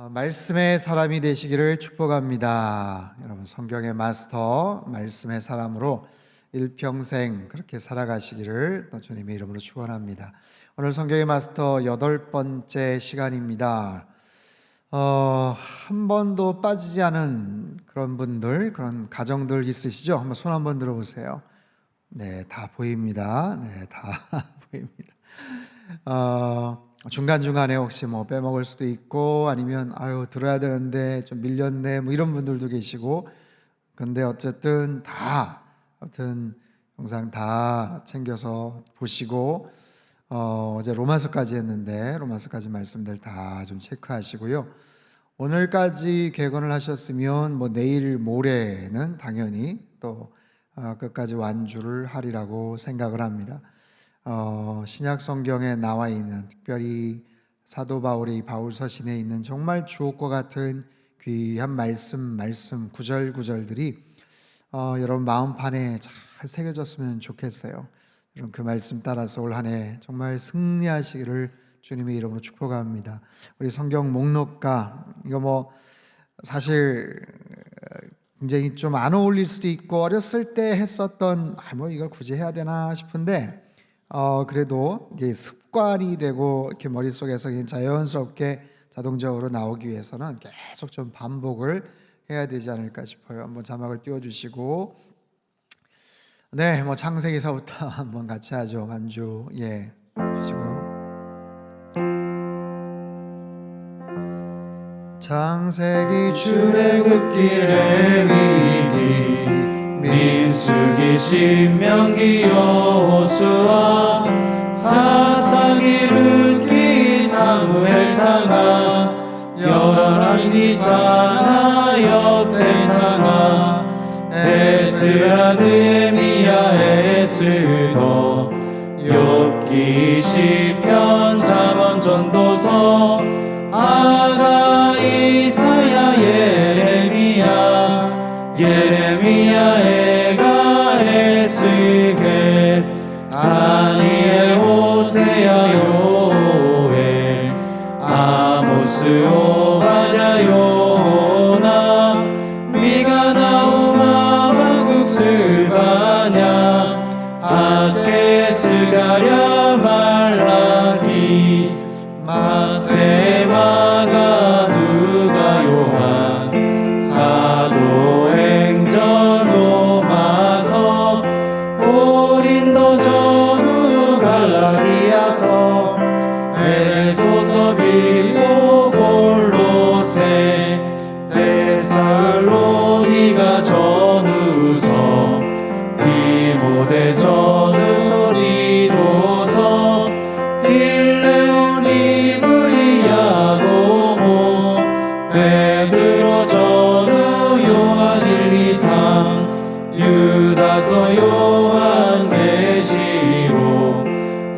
말씀의 사람이 되시기를 축복합니다. 여러분, 성경의 마스터, 말씀의 사람으로 일평생 그렇게 살아가시기를 또 주님의 이름으로 축원합니다. 오늘 성경의 마스터 8번째 시간입니다. 한 번도 빠지지 않은 그런 분들, 그런 가정들 있으시죠? 한번 손 한번 들어보세요. 네, 다 보입니다. 네, 다 보입니다. 중간중간에 혹시 뭐 빼먹을 수도 있고, 아니면 들어야 되는데 좀 밀렸네, 뭐 이런 분들도 계시고. 근데 어쨌든 영상 다 챙겨서 보시고, 어제 로마서까지 했는데 로마서까지 말씀들 다 좀 체크하시고요. 오늘까지 개건을 하셨으면 뭐 내일 모레는 당연히 또 끝까지 완주를 하리라고 생각을 합니다. 신약 성경에 나와 있는, 특별히 사도 바울의 바울 서신에 있는 정말 주옥과 같은 귀한 말씀 구절구절들이 여러분 마음판에 잘 새겨졌으면 좋겠어요. 여러분 그 말씀 따라서 올 한 해 정말 승리하시기를 주님의 이름으로 축복합니다. 우리 성경 목록가, 이거 뭐 사실 굉장히 좀 안 어울릴 수도 있고, 어렸을 때 했었던 이걸 굳이 해야 되나 싶은데, 그래도 이게 습관이 되고 이렇게 머릿속에서 그냥 자연스럽게 자동적으로 나오기 위해서는 계속 좀 반복을 해야 되지 않을까 싶어요. 한번 자막을 띄워주시고, 네, 뭐 창세기서부터 한번 같이 하죠. 완주 해주시고요. 창세기 출애굽기 레위기 민수기 신명기 여호수아 사사기 룻기 사무엘 상하 열왕기 사나 여태 상하 에스라 느헤미야 에스더 욥기 시편 잠언 전도서 아가 이사야 예레미야 에가 에스겔 다니엘 호세야 요엘 아모스 오바댜 요나 미가 나훔 하박국 스바냐 아게 스가랴 말라기 마태 마가 누가 요한 사도행전 로마서 고린도 전후 갈라디아서 에베소서 빌립보 골로새 데살로니가 전후서 디모데 전후서 디도서 필레몬 이브리 야고보 베드로 전후 요한 1, 2, 3 유다서 요한 계시록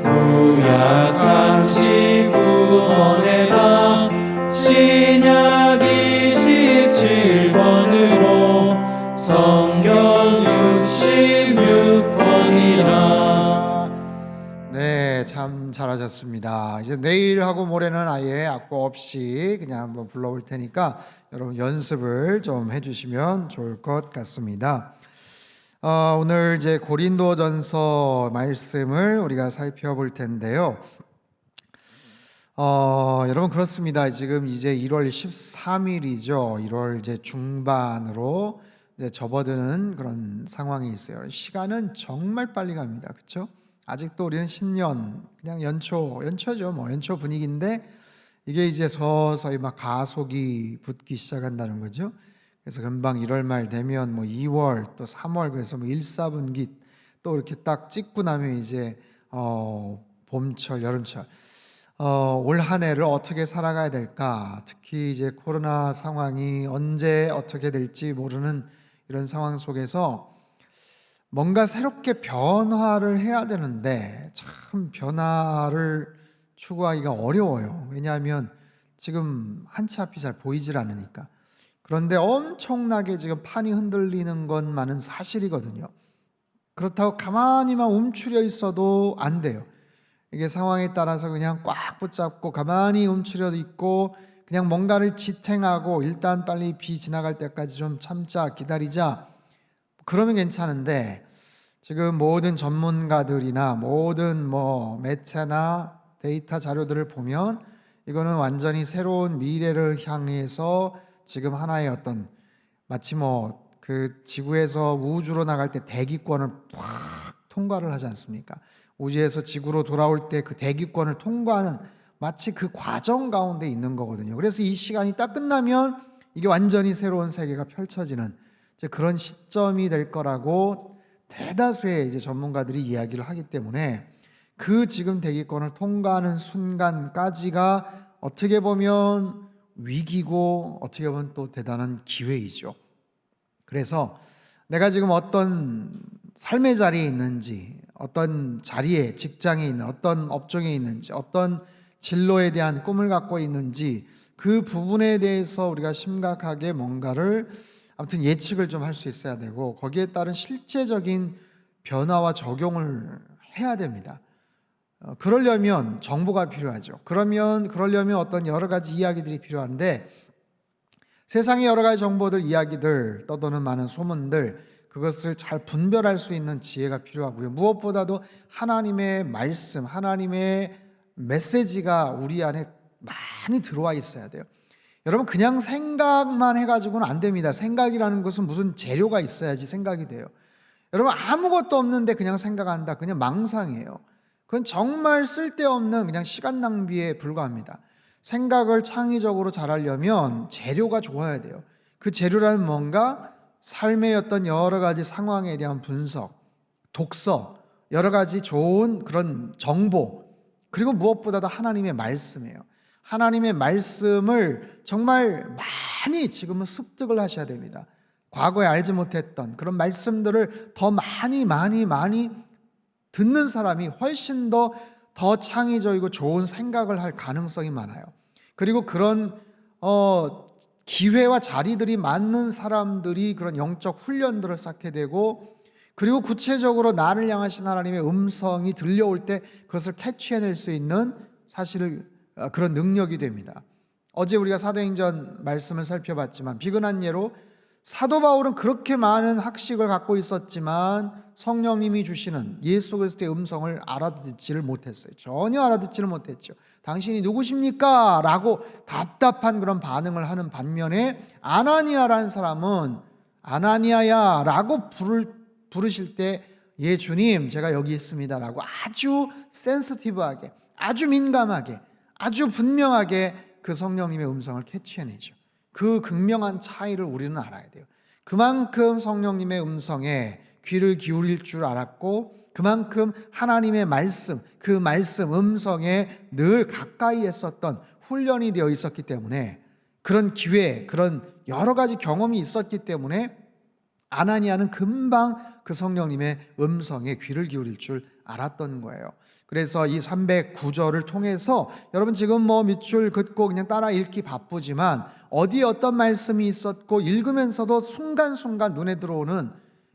구약 39권에다 신약 27권으로 성경 66권이라. 네, 참 잘하셨습니다. 이제 내일하고 모레는 아예 악보 없이 그냥 한번 불러올 테니까 여러분 연습을 좀 해주시면 좋을 것 같습니다. 오늘 이제 고린도전서 말씀을 우리가 살펴볼 텐데요. 여러분 그렇습니다. 지금 이제 1월 13일이죠. 1월 이제 중반으로 이제 접어드는 그런 상황이 있어요. 시간은 정말 빨리 갑니다. 그렇죠? 아직도 우리는 신년, 그냥 연초죠. 뭐 연초 분위기인데 이게 이제 서서히 막 가속이 붙기 시작한다는 거죠. 그래서 금방 1월 말 되면 뭐 2월 또 3월, 그래서 뭐 1, 4분기 또 이렇게 딱 찍고 나면 이제 봄철, 여름철. 올 한 해를 어떻게 살아가야 될까? 특히 이제 코로나 상황이 언제 어떻게 될지 모르는 이런 상황 속에서 뭔가 새롭게 변화를 해야 되는데 참 변화를 추구하기가 어려워요. 왜냐하면 지금 한치 앞이 잘 보이질 않으니까. 그런데 엄청나게 지금 판이 흔들리는 것만은 사실이거든요. 그렇다고 가만히만 움츠려 있어도 안 돼요. 이게 상황에 따라서 그냥 꽉 붙잡고 가만히 움츠려 있고 그냥 뭔가를 지탱하고 일단 빨리 비 지나갈 때까지 좀 참자, 기다리자, 그러면 괜찮은데, 지금 모든 전문가들이나 모든 매체나 데이터 자료들을 보면 이거는 완전히 새로운 미래를 향해서 지금 하나의 어떤, 마치 그 지구에서 우주로 나갈 때 대기권을 확 통과를 하지 않습니까? 우주에서 지구로 돌아올 때 그 대기권을 통과하는 마치 그 과정 가운데 있는 거거든요. 그래서 이 시간이 딱 끝나면 이게 완전히 새로운 세계가 펼쳐지는 이제 그런 시점이 될 거라고 대다수의 이제 전문가들이 이야기를 하기 때문에, 그 지금 대기권을 통과하는 순간까지가 어떻게 보면 위기고 어떻게 보면 또 대단한 기회이죠. 그래서 내가 지금 어떤 삶의 자리에 있는지, 어떤 자리에, 직장에 있는, 어떤 업종에 있는지, 어떤 진로에 대한 꿈을 갖고 있는지, 그 부분에 대해서 우리가 심각하게 뭔가를 아무튼 예측을 좀 할 수 있어야 되고, 거기에 따른 실제적인 변화와 적용을 해야 됩니다. 그러려면 정보가 필요하죠. 그러려면 어떤 여러 가지 이야기들이 필요한데, 세상의 여러 가지 정보들, 이야기들, 떠도는 많은 소문들, 그것을 잘 분별할 수 있는 지혜가 필요하고요. 무엇보다도 하나님의 말씀, 하나님의 메시지가 우리 안에 많이 들어와 있어야 돼요. 여러분, 그냥 생각만 해가지고는 안 됩니다. 생각이라는 것은 무슨 재료가 있어야지 생각이 돼요. 여러분, 아무것도 없는데 그냥 생각한다, 그냥 망상이에요. 그건 정말 쓸데없는 그냥 시간 낭비에 불과합니다. 생각을 창의적으로 잘하려면 재료가 좋아야 돼요. 그 재료라는 뭔가 삶의 어떤 여러 가지 상황에 대한 분석, 독서, 여러 가지 좋은 그런 정보, 그리고 무엇보다도 하나님의 말씀이에요. 하나님의 말씀을 정말 많이 지금은 습득을 하셔야 됩니다. 과거에 알지 못했던 그런 말씀들을 더 많이 듣는 사람이 훨씬 더 창의적이고 좋은 생각을 할 가능성이 많아요. 그리고 그런 기회와 자리들이 맞는 사람들이 그런 영적 훈련들을 쌓게 되고, 그리고 구체적으로 나를 향하신 하나님의 음성이 들려올 때 그것을 캐치해낼 수 있는 사실 그런 능력이 됩니다. 어제 우리가 사도행전 말씀을 살펴봤지만, 비근한 예로 사도 바울은 그렇게 많은 학식을 갖고 있었지만 성령님이 주시는 예수 그리스도의 음성을 알아듣지를 못했어요. 전혀 알아듣지를 못했죠. 당신이 누구십니까? 라고 답답한 그런 반응을 하는 반면에, 아나니아라는 사람은 아나니아야 라고 부르실 때, 예 주님 제가 여기 있습니다 라고 아주 센시티브하게, 아주 민감하게, 아주 분명하게 그 성령님의 음성을 캐치해내죠. 그 극명한 차이를 우리는 알아야 돼요. 그만큼 성령님의 음성에 귀를 기울일 줄 알았고, 그만큼 하나님의 말씀, 그 말씀 음성에 늘 가까이 했었던, 훈련이 되어 있었기 때문에, 그런 기회, 그런 여러 가지 경험이 있었기 때문에 아나니아는 금방 그 성령님의 음성에 귀를 기울일 줄 알았던 거예요. 그래서 이 309절을 통해서 여러분 지금 밑줄 긋고 그냥 따라 읽기 바쁘지만, 어디에 어떤 말씀이 있었고 읽으면서도 순간순간 눈에 들어오는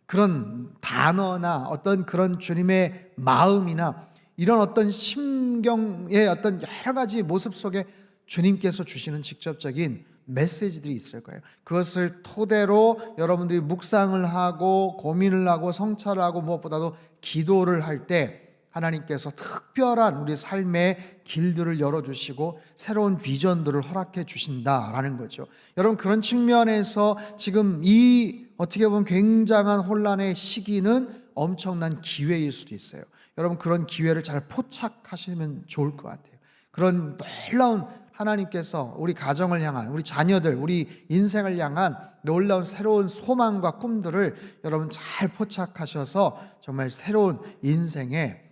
그런 단어나 어떤 그런 주님의 마음이나 이런 어떤 심경의 어떤 여러 가지 모습 속에 주님께서 주시는 직접적인 메시지들이 있을 거예요. 그것을 토대로 여러분들이 묵상을 하고 고민을 하고 성찰을 하고 무엇보다도 기도를 할 때 하나님께서 특별한 우리 삶의 길들을 열어주시고 새로운 비전들을 허락해 주신다라는 거죠. 여러분, 그런 측면에서 지금 이 어떻게 보면 굉장한 혼란의 시기는 엄청난 기회일 수도 있어요. 여러분, 그런 기회를 잘 포착하시면 좋을 것 같아요. 그런 놀라운 하나님께서 우리 가정을 향한, 우리 자녀들, 우리 인생을 향한 놀라운 새로운 소망과 꿈들을 여러분 잘 포착하셔서 정말 새로운 인생의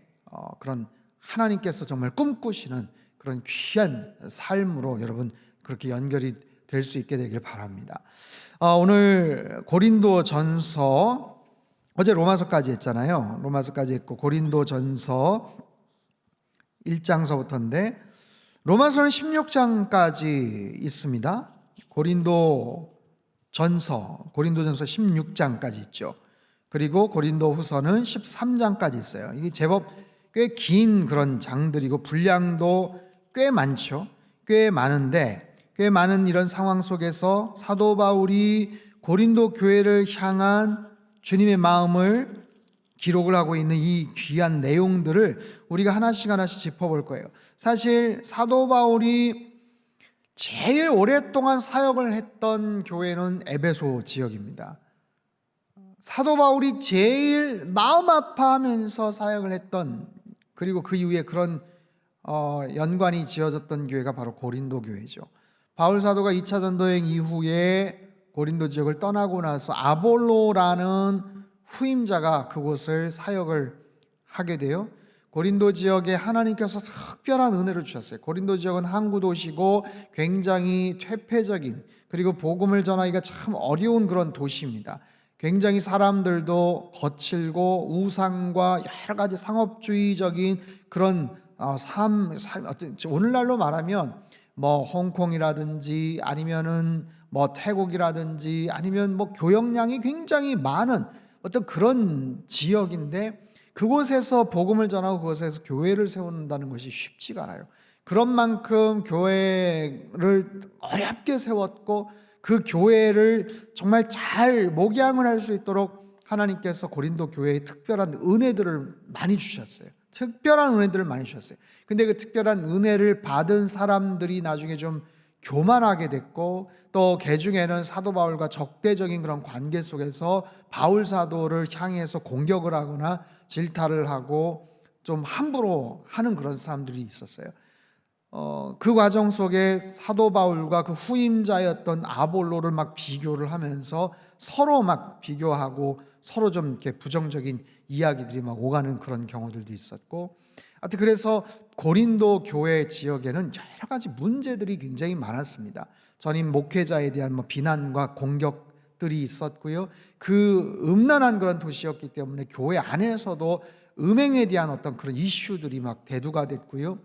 그런 하나님께서 정말 꿈꾸시는 그런 귀한 삶으로 여러분 그렇게 연결이 될 수 있게 되길 바랍니다. 오늘 고린도전서, 어제 로마서까지 했잖아요. 로마서까지 했고 고린도전서 1장서부터인데 로마서는 16장까지 있습니다. 고린도전서 16장까지 있죠. 그리고 고린도후서는 13장까지 있어요. 이게 제법 꽤 긴 그런 장들이고 분량도 꽤 많죠. 꽤 많은데 꽤 많은 이런 상황 속에서 사도 바울이 고린도 교회를 향한 주님의 마음을 기록을 하고 있는 이 귀한 내용들을 우리가 하나씩 하나씩 짚어볼 거예요. 사실 사도 바울이 제일 오랫동안 사역을 했던 교회는 에베소 지역입니다. 사도 바울이 제일 마음 아파하면서 사역을 했던, 그리고 그 이후에 그런 연관이 지어졌던 교회가 바로 고린도 교회죠. 바울 사도가 2차 전도여행 이후에 고린도 지역을 떠나고 나서 아볼로라는 후임자가 그곳을 사역을 하게 돼요. 고린도 지역에 하나님께서 특별한 은혜를 주셨어요. 고린도 지역은 항구 도시고 굉장히 퇴폐적인, 그리고 복음을 전하기가 참 어려운 그런 도시입니다. 굉장히 사람들도 거칠고 우상과 여러 가지 상업주의적인 그런 삶, 오늘날로 말하면 뭐 홍콩이라든지 아니면은 뭐 태국이라든지 아니면 뭐 교역량이 굉장히 많은 어떤 그런 지역인데, 그곳에서 복음을 전하고 그곳에서 교회를 세운다는 것이 쉽지가 않아요. 그런 만큼 교회를 어렵게 세웠고 그 교회를 정말 잘 목양을 할 수 있도록 하나님께서 고린도 교회에 특별한 은혜들을 많이 주셨어요. 특별한 은혜들을 많이 주셨어요. 근데 그 특별한 은혜를 받은 사람들이 나중에 좀 교만하게 됐고, 또 개중에는 사도 바울과 적대적인 그런 관계 속에서 바울 사도를 향해서 공격을 하거나 질타를 하고 좀 함부로 하는 그런 사람들이 있었어요. 그 과정 속에 사도 바울과 그 후임자였던 아볼로를 막 비교를 하면서 서로 막 비교하고 서로 좀 이렇게 부정적인 이야기들이 막 오가는 그런 경우들도 있었고, 하여튼 그래서 고린도 교회 지역에는 여러 가지 문제들이 굉장히 많았습니다. 전임 목회자에 대한 뭐 비난과 공격들이 있었고요. 그 음란한 그런 도시였기 때문에 교회 안에서도 음행에 대한 어떤 그런 이슈들이 막 대두가 됐고요.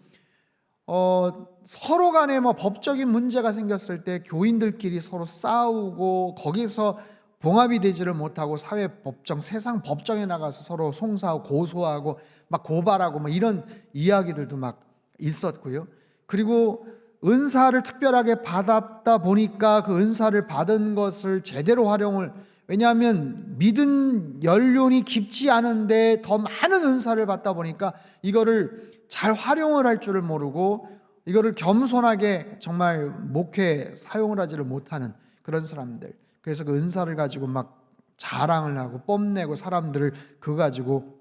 서로 간에 뭐 법적인 문제가 생겼을 때 교인들끼리 서로 싸우고 거기서 봉합이 되지를 못하고 사회법정, 세상 법정에 나가서 서로 송사하고 고소하고 막 고발하고 막 이런 이야기들도 막 있었고요. 그리고 은사를 특별하게 받았다 보니까 그 은사를 받은 것을 제대로 활용을, 왜냐하면 믿은 연륜이 깊지 않은데 더 많은 은사를 받다 보니까 이거를 잘 활용을 할 줄을 모르고 이거를 겸손하게 정말 목회에 사용을 하지를 못하는 그런 사람들. 그래서 그 은사를 가지고 막 자랑을 하고 뽐내고 사람들을 그거 가지고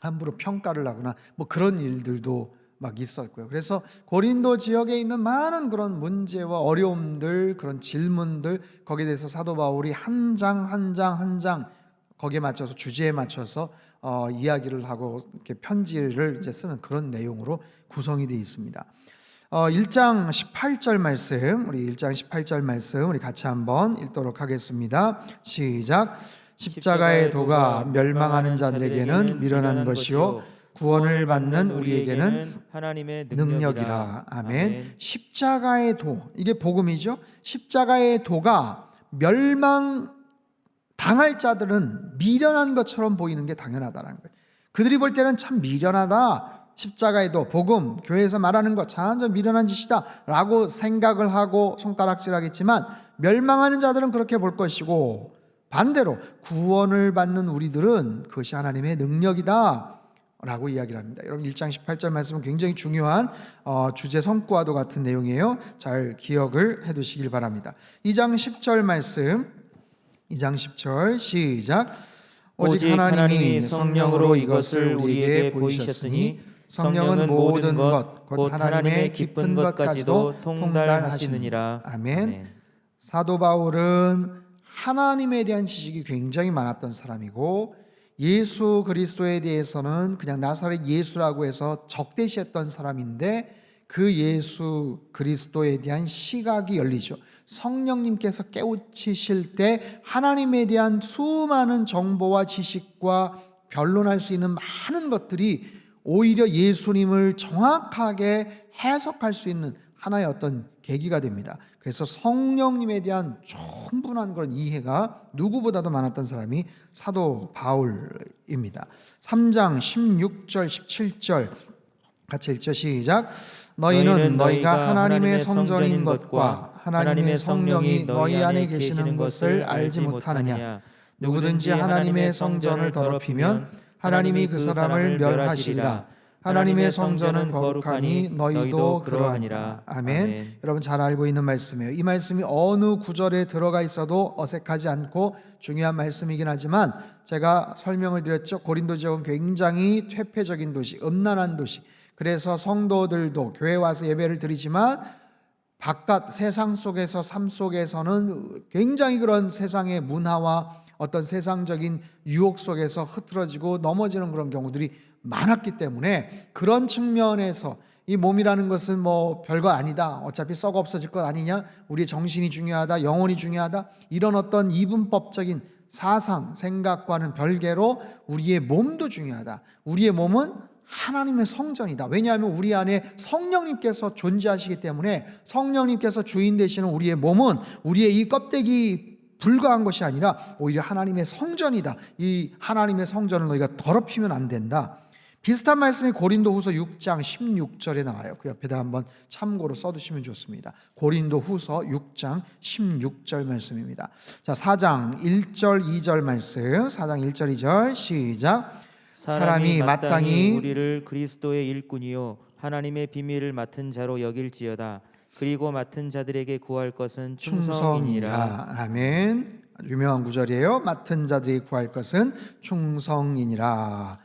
함부로 평가를 하거나 뭐 그런 일들도 막 있었고요. 그래서 고린도 지역에 있는 많은 그런 문제와 어려움들, 그런 질문들, 거기에 대해서 사도 바울이 한 장 한 장 거기에 맞춰서, 주제에 맞춰서 이야기를 하고 이렇게 편지를 이제 쓰는 그런 내용으로 구성이 되어 있습니다. 1장 18절 말씀, 우리 1장 18절 말씀 우리 같이 한번 읽도록 하겠습니다. 시작. 십자가의 도가 멸망하는 자들에게는 미련한 것이요 구원을 받는 우리에게는 하나님의 능력이라. 아멘. 십자가의 도, 이게 복음이죠. 십자가의 도가 멸망당할 자들은 미련한 것처럼 보이는 게 당연하다는 거예요. 그들이 볼 때는 참 미련하다, 십자가의 도, 복음, 교회에서 말하는 것 참 미련한 짓이다 라고 생각을 하고 손가락질하겠지만, 멸망하는 자들은 그렇게 볼 것이고 반대로 구원을 받는 우리들은 그것이 하나님의 능력이다 라고 이야기를 합니다. 여러분 1장 18절 말씀은 굉장히 중요한 주제 성구와도 같은 내용이에요. 잘 기억을 해 두시길 바랍니다. 2장 10절 말씀, 2장 10절 시작. 오직 하나님이 성령으로 이것을 우리에게 보이셨으니 성령은 모든 것 곧 하나님의 깊은 것까지도 통달하시느니라. 아멘. 사도 바울은 하나님에 대한 지식이 굉장히 많았던 사람이고, 예수 그리스도에 대해서는 그냥 나사렛 예수라고 해서 적대시했던 사람인데, 그 예수 그리스도에 대한 시각이 열리죠. 성령님께서 깨우치실 때 하나님에 대한 수많은 정보와 지식과 변론할 수 있는 많은 것들이 오히려 예수님을 정확하게 해석할 수 있는 하나의 어떤 계기가 됩니다. 그래서 성령님에 대한 충분한 그런 이해가 누구보다도 많았던 사람이 사도 바울입니다. 3장 16절 17절 같이 읽죠. 시작. 너희는 너희가 하나님의 성전인 것과 하나님의 성령이 너희 안에 계시는 것을 알지 못하느냐? 누구든지 하나님의 성전을 더럽히면 하나님이 그 사람을 멸하시리라. 하나님의 성전은 거룩하니 너희도 그러하니라. 아멘. 여러분 잘 알고 있는 말씀이에요. 이 말씀이 어느 구절에 들어가 있어도 어색하지 않고 중요한 말씀이긴 하지만 제가 설명을 드렸죠. 고린도 지역은 굉장히 퇴폐적인 도시, 음란한 도시. 그래서 성도들도 교회 와서 예배를 드리지만 바깥 세상 속에서 삶 속에서는 굉장히 그런 세상의 문화와 어떤 세상적인 유혹 속에서 흐트러지고 넘어지는 그런 경우들이 많았기 때문에 그런 측면에서 이 몸이라는 것은 뭐 별거 아니다, 어차피 썩어 없어질 것 아니냐, 우리의 정신이 중요하다, 영혼이 중요하다, 이런 어떤 이분법적인 사상, 생각과는 별개로 우리의 몸도 중요하다. 우리의 몸은 하나님의 성전이다. 왜냐하면 우리 안에 성령님께서 존재하시기 때문에 성령님께서 주인 되시는 우리의 몸은 우리의 이 껍데기 불과한 것이 아니라 오히려 하나님의 성전이다. 이 하나님의 성전을 너희가 더럽히면 안 된다. 비슷한 말씀이 고린도후서 6장 16절에 나와요. 그 옆에다 한번 참고로 써두시면 좋습니다. 고린도후서 6장 16절 말씀입니다. 자, 4장 1절 2절 말씀. 4장 1절 2절 시작. 사람이 마땅히 우리를 그리스도의 일꾼이요 하나님의 비밀을 맡은 자로 여길지어다. 그리고 맡은 자들에게 구할 것은 충성이니라. 아멘. 유명한 구절이에요. 맡은 자들이 구할 것은 충성이니라.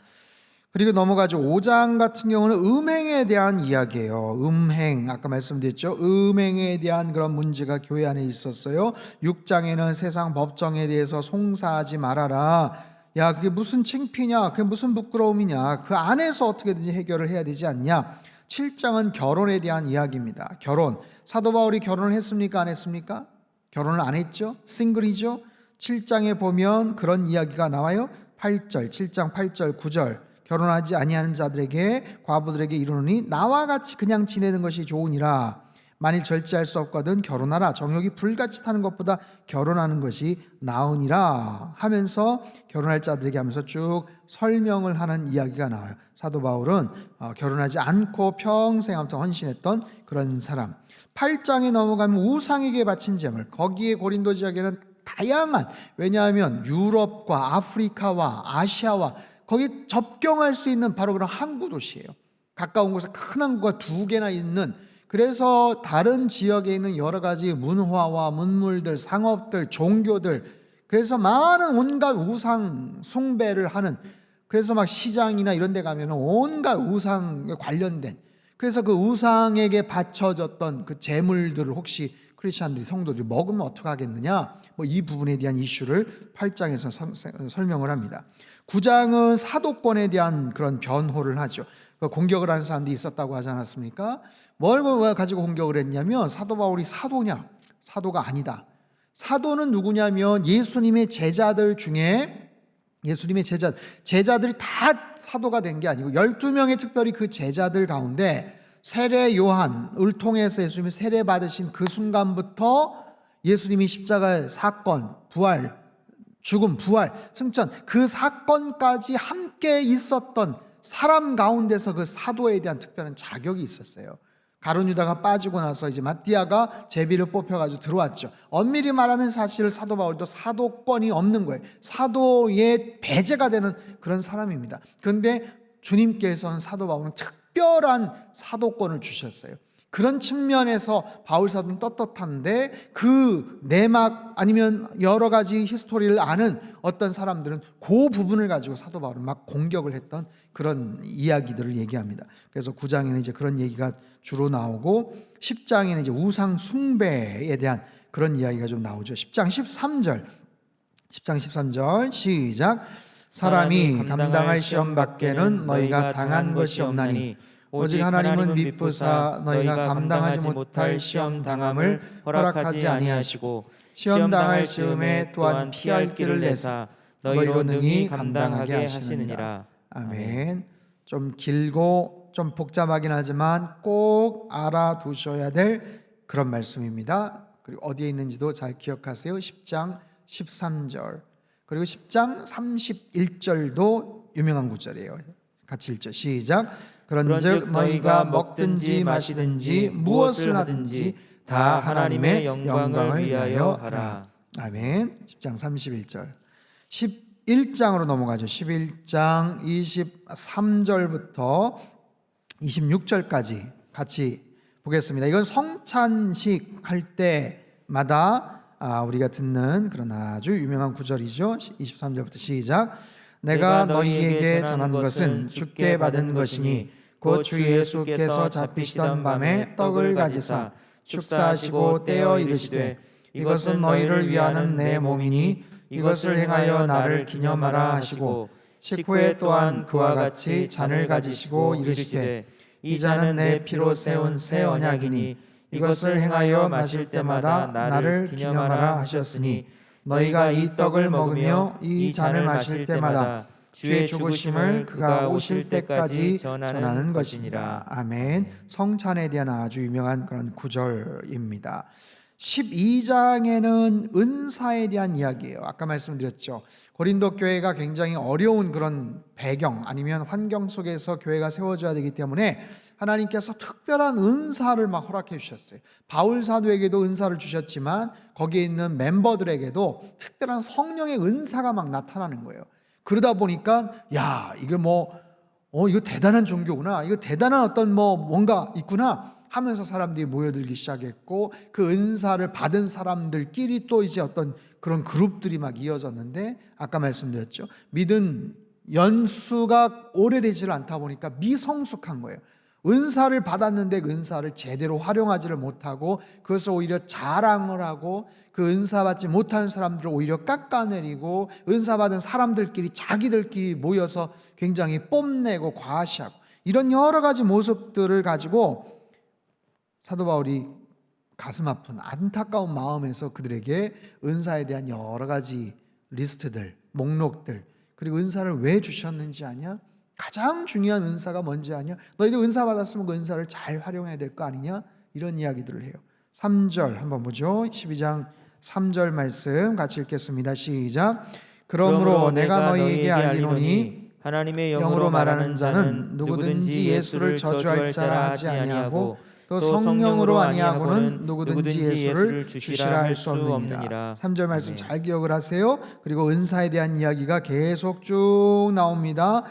그리고 넘어가죠. 5장 같은 경우는 음행에 대한 이야기예요. 음행, 아까 말씀드렸죠. 음행에 대한 그런 문제가 교회 안에 있었어요. 6장에는 세상 법정에 대해서 송사하지 말아라. 야, 그게 무슨 창피냐, 그게 무슨 부끄러움이냐, 그 안에서 어떻게든지 해결을 해야 되지 않냐. 7장은 결혼에 대한 이야기입니다. 결혼, 사도 바울이 결혼을 했습니까, 안 했습니까? 결혼을 안 했죠. 싱글이죠. 7장에 보면 그런 이야기가 나와요. 8절, 7장 8절 9절 결혼하지 아니하는 자들에게 과부들에게 이르노니 나와 같이 그냥 지내는 것이 좋으니라. 만일 절제할 수 없거든 결혼하라. 정욕이 불같이 타는 것보다 결혼하는 것이 나으니라 하면서 결혼할 자들에게 하면서 쭉 설명을 하는 이야기가 나와요. 사도 바울은 결혼하지 않고 평생 아무튼 헌신했던 그런 사람. 8장에 넘어가면 우상에게 바친 제물, 거기에 고린도 지역에는 다양한, 왜냐하면 유럽과 아프리카와 아시아와 거기 접경할 수 있는 바로 그런 항구 도시예요. 가까운 곳에 큰 항구가 2개나 있는, 그래서 다른 지역에 있는 여러 가지 문화와 문물들, 상업들, 종교들, 그래서 많은 온갖 우상 숭배를 하는, 그래서 막 시장이나 이런 데 가면 온갖 우상에 관련된, 그래서 그 우상에게 바쳐졌던 그 제물들을 혹시 크리스천들이, 성도들이 먹으면 어떡하겠느냐, 뭐 이 부분에 대한 이슈를 8장에서 설명을 합니다. 9장은 사도권에 대한 그런 변호를 하죠. 공격을 하는 사람들이 있었다고 하지 않았습니까? 뭘 가지고 공격을 했냐면, 사도 바울이 사도냐? 사도가 아니다. 사도는 누구냐면 예수님의 제자들 중에, 예수님의 제자들이 다 사도가 된 게 아니고 12명의 특별히 그 제자들 가운데 세례 요한을 통해서 예수님이 세례 받으신 그 순간부터 예수님이 십자가의 사건, 부활, 죽음, 부활, 승천, 그 사건까지 함께 있었던 사람 가운데서 그 사도에 대한 특별한 자격이 있었어요. 가룟 유다가 빠지고 나서 이제 마띠아가 제비를 뽑혀가지고 들어왔죠. 엄밀히 말하면 사실 사도 바울도 사도권이 없는 거예요. 사도의 배제가 되는 그런 사람입니다. 그런데 주님께서는 사도 바울은 특별한 사도권을 주셨어요. 그런 측면에서 바울 사도는 떳떳한데, 그 내막 아니면 여러 가지 히스토리를 아는 어떤 사람들은 그 부분을 가지고 사도 바울은 막 공격을 했던 그런 이야기들을 얘기합니다. 그래서 9장에는 이제 그런 얘기가 주로 나오고, 10장에는 이제 우상 숭배에 대한 그런 이야기가 좀 나오죠. 10장 13절 시작. 사람이 감당할 시험 밖에는 너희가 당한 것이 없나니 오직 하나님은 미쁘사 너희가 감당하지 못할 시험 당함을 허락하지 아니하시고 시험 당할 즈음에 또한 피할 길을 내사 너희로 능히 감당하게 하시느니라. 아멘. 좀 길고 좀 복잡하긴 하지만 꼭 알아두셔야 될 그런 말씀입니다. 그리고 어디에 있는지도 잘 기억하세요. 10장 13절 그리고 10장 31절도 유명한 구절이에요. 같이 읽죠. 시작. 그런즉 너희가 먹든지 마시든지 무엇을 하든지 다 하나님의 영광을 위하여 하라. 아멘. 10장 31절. 11장으로 넘어가죠. 11장 23절부터 26절까지 같이 보겠습니다. 이건 성찬식 할 때마다 우리가 듣는 그런 아주 유명한 구절이죠. 23절부터 시작. 내가 너희에게 전한 것은 주께 받은 것이니 곧 주 예수께서 잡히시던 밤에 떡을 가지사 축사하시고 떼어 이르시되 이것은 너희를 위하는 내 몸이니 이것을 행하여 나를 기념하라 하시고 식후에 또한 그와 같이 잔을 가지시고 이르시되 이 잔은 내 피로 세운 새 언약이니 이것을 행하여 마실 때마다 나를 기념하라 하셨으니 너희가 이 떡을 먹으며 이 잔을 마실 때마다 주의 죽으심을 그가 오실 때까지 전하는 것이니라. 아멘. 성찬에 대한 아주 유명한 그런 구절입니다. 12장에는 은사에 대한 이야기예요. 아까 말씀드렸죠. 고린도 교회가 굉장히 어려운 그런 배경 아니면 환경 속에서 교회가 세워져야 되기 때문에 하나님께서 특별한 은사를 막 허락해 주셨어요. 바울 사도에게도 은사를 주셨지만 거기에 있는 멤버들에게도 특별한 성령의 은사가 막 나타나는 거예요. 그러다 보니까 이거 이거 대단한 종교구나. 이거 대단한 어떤 뭔가 있구나 하면서 사람들이 모여들기 시작했고 그 은사를 받은 사람들끼리 또 이제 어떤 그런 그룹들이 막 이어졌는데 아까 말씀드렸죠. 믿은 연수가 오래되지를 않다 보니까 미성숙한 거예요. 은사를 받았는데 그 은사를 제대로 활용하지를 못하고 그것을 오히려 자랑을 하고 그 은사 받지 못하는 사람들을 오히려 깎아내리고 은사 받은 사람들끼리 자기들끼리 모여서 굉장히 뽐내고 과시하고 이런 여러 가지 모습들을 가지고 사도 바울이 가슴 아픈 안타까운 마음에서 그들에게 은사에 대한 여러 가지 리스트들, 목록들 그리고 은사를 왜 주셨는지 아냐? 가장 중요한 은사가 뭔지 아냐? 너희들 은사 받았으면 그 은사를 잘 활용해야 될 거 아니냐? 이런 이야기들을 해요. 3절 한번 보죠. 12장 3절 말씀 같이 읽겠습니다. 시작. 그러므로 내가 너희에게 알리노니 하나님의 영으로 말하는 자는 누구든지 예수를 저주할 자라 하지 아니하고 또 성령으로 아니하고는 누구든지 예수를 주시라 할 수 없느니라. 3절 말씀 잘 기억을 하세요. 그리고 은사에 대한 이야기가 계속 쭉 나옵니다.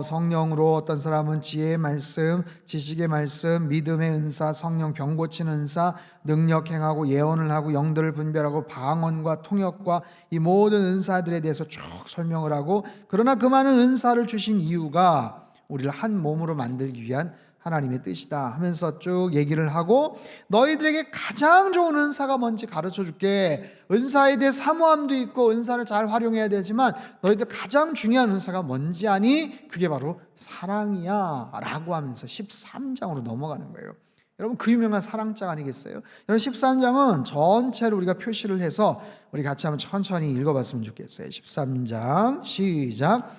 성령으로 어떤 사람은 지혜의 말씀, 지식의 말씀, 믿음의 은사, 성령 병 고치는 은사, 능력 행하고 예언을 하고 영들을 분별하고 방언과 통역과 이 모든 은사들에 대해서 쭉 설명을 하고 그러나 그 많은 은사를 주신 이유가 우리를 한 몸으로 만들기 위한 하나님의 뜻이다 하면서 쭉 얘기를 하고 너희들에게 가장 좋은 은사가 뭔지 가르쳐 줄게. 은사에 대해 사모함도 있고 은사를 잘 활용해야 되지만 너희들 가장 중요한 은사가 뭔지 아니? 그게 바로 사랑이야 라고 하면서 13장으로 넘어가는 거예요. 여러분 그 유명한 사랑장 아니겠어요? 여러분 13장은 전체를 우리가 표시를 해서 우리 같이 한번 천천히 읽어봤으면 좋겠어요. 13장 시작.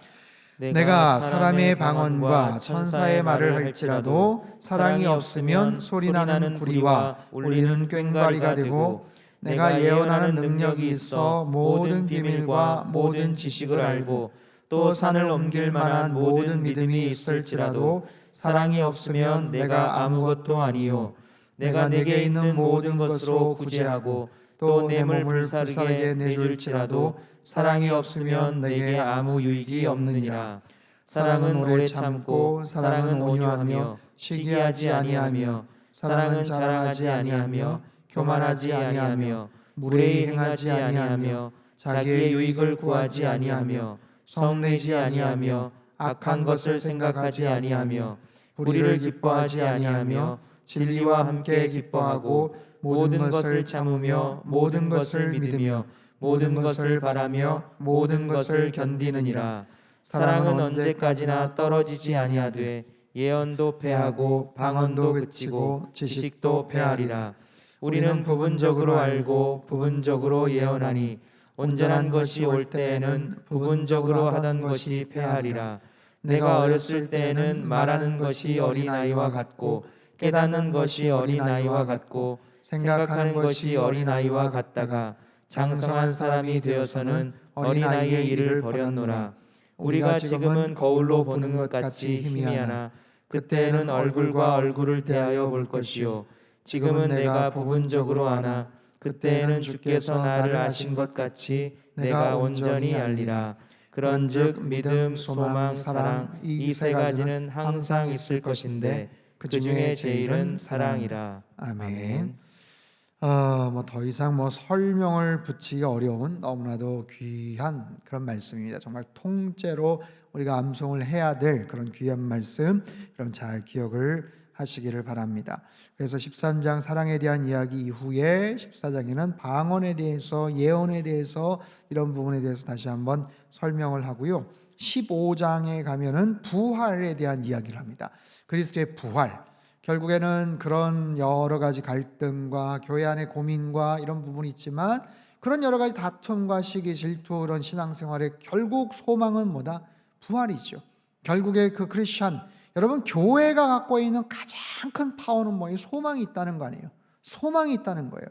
내가 사람의 방언과 천사의 말을 할지라도 사랑이 없으면 소리나는 구리와 울리는 꽹과리가 되고 내가 예언하는 능력이 있어 모든 비밀과 모든 지식을 알고 또 산을 옮길 만한 모든 믿음이 있을지라도 사랑이 없으면 내가 아무것도 아니요 내가 내게 있는 모든 것으로 구제하고 또 내 몸을 불사르게 내줄지라도 사랑이 없으면 내게 아무 유익이 없느니라. 사랑은 오래 참고 사랑은 온유하며 시기하지 아니하며 사랑은 자랑하지 아니하며 교만하지 아니하며 무례히 행하지 아니하며 자기의 유익을 구하지 아니하며 성내지 아니하며 악한 것을 생각하지 아니하며 불의를 기뻐하지 아니하며 진리와 함께 기뻐하고 모든 것을 참으며 모든 것을 믿으며 모든 것을 바라며 모든 것을 견디느니라. 사랑은 언제까지나 떨어지지 아니하되 예언도 패하고 방언도 그치고 지식도 패하리라. 우리는 부분적으로 알고 부분적으로 예언하니 온전한 것이 올 때에는 부분적으로 하던 것이 패하리라. 내가 어렸을 때에는 말하는 것이 어린아이와 같고 깨닫는 것이 어린아이와 같고 생각하는 것이 어린아이와 같다가 장성한 사람이 되어서는 어린아이의 일을 버렸노라. 우리가 지금은 거울로 보는 것 같이 희미하나 그때에는 얼굴과 얼굴을 대하여 볼 것이요 지금은 내가 부분적으로 아나 그때에는 주께서 나를 아신 것 같이 내가 온전히 알리라. 그런즉 믿음, 소망, 사랑 이 세 가지는 항상 있을 것인데 그 중에 제일은 사랑이라. 아멘. 뭐 더 이상 뭐 설명을 붙이기 어려운 너무나도 귀한 그런 말씀입니다. 정말 통째로 우리가 암송을 해야 될 그런 귀한 말씀, 여러분 잘 기억을 하시기를 바랍니다. 그래서 13장 사랑에 대한 이야기 이후에 14장에는 방언에 대해서, 예언에 대해서 이런 부분에 대해서 다시 한번 설명을 하고요. 15장에 가면은 부활에 대한 이야기를 합니다. 그리스도의 부활. 결국에는 그런 여러 가지 갈등과 교회 안의 고민과 이런 부분이 있지만 그런 여러 가지 다툼과 시기 질투 그런 신앙생활의 결국 소망은 뭐다? 부활이죠. 결국에 그 크리스천 여러분 교회가 갖고 있는 가장 큰 파워는 뭐예요? 소망이 있다는 거 아니에요? 소망이 있다는 거예요.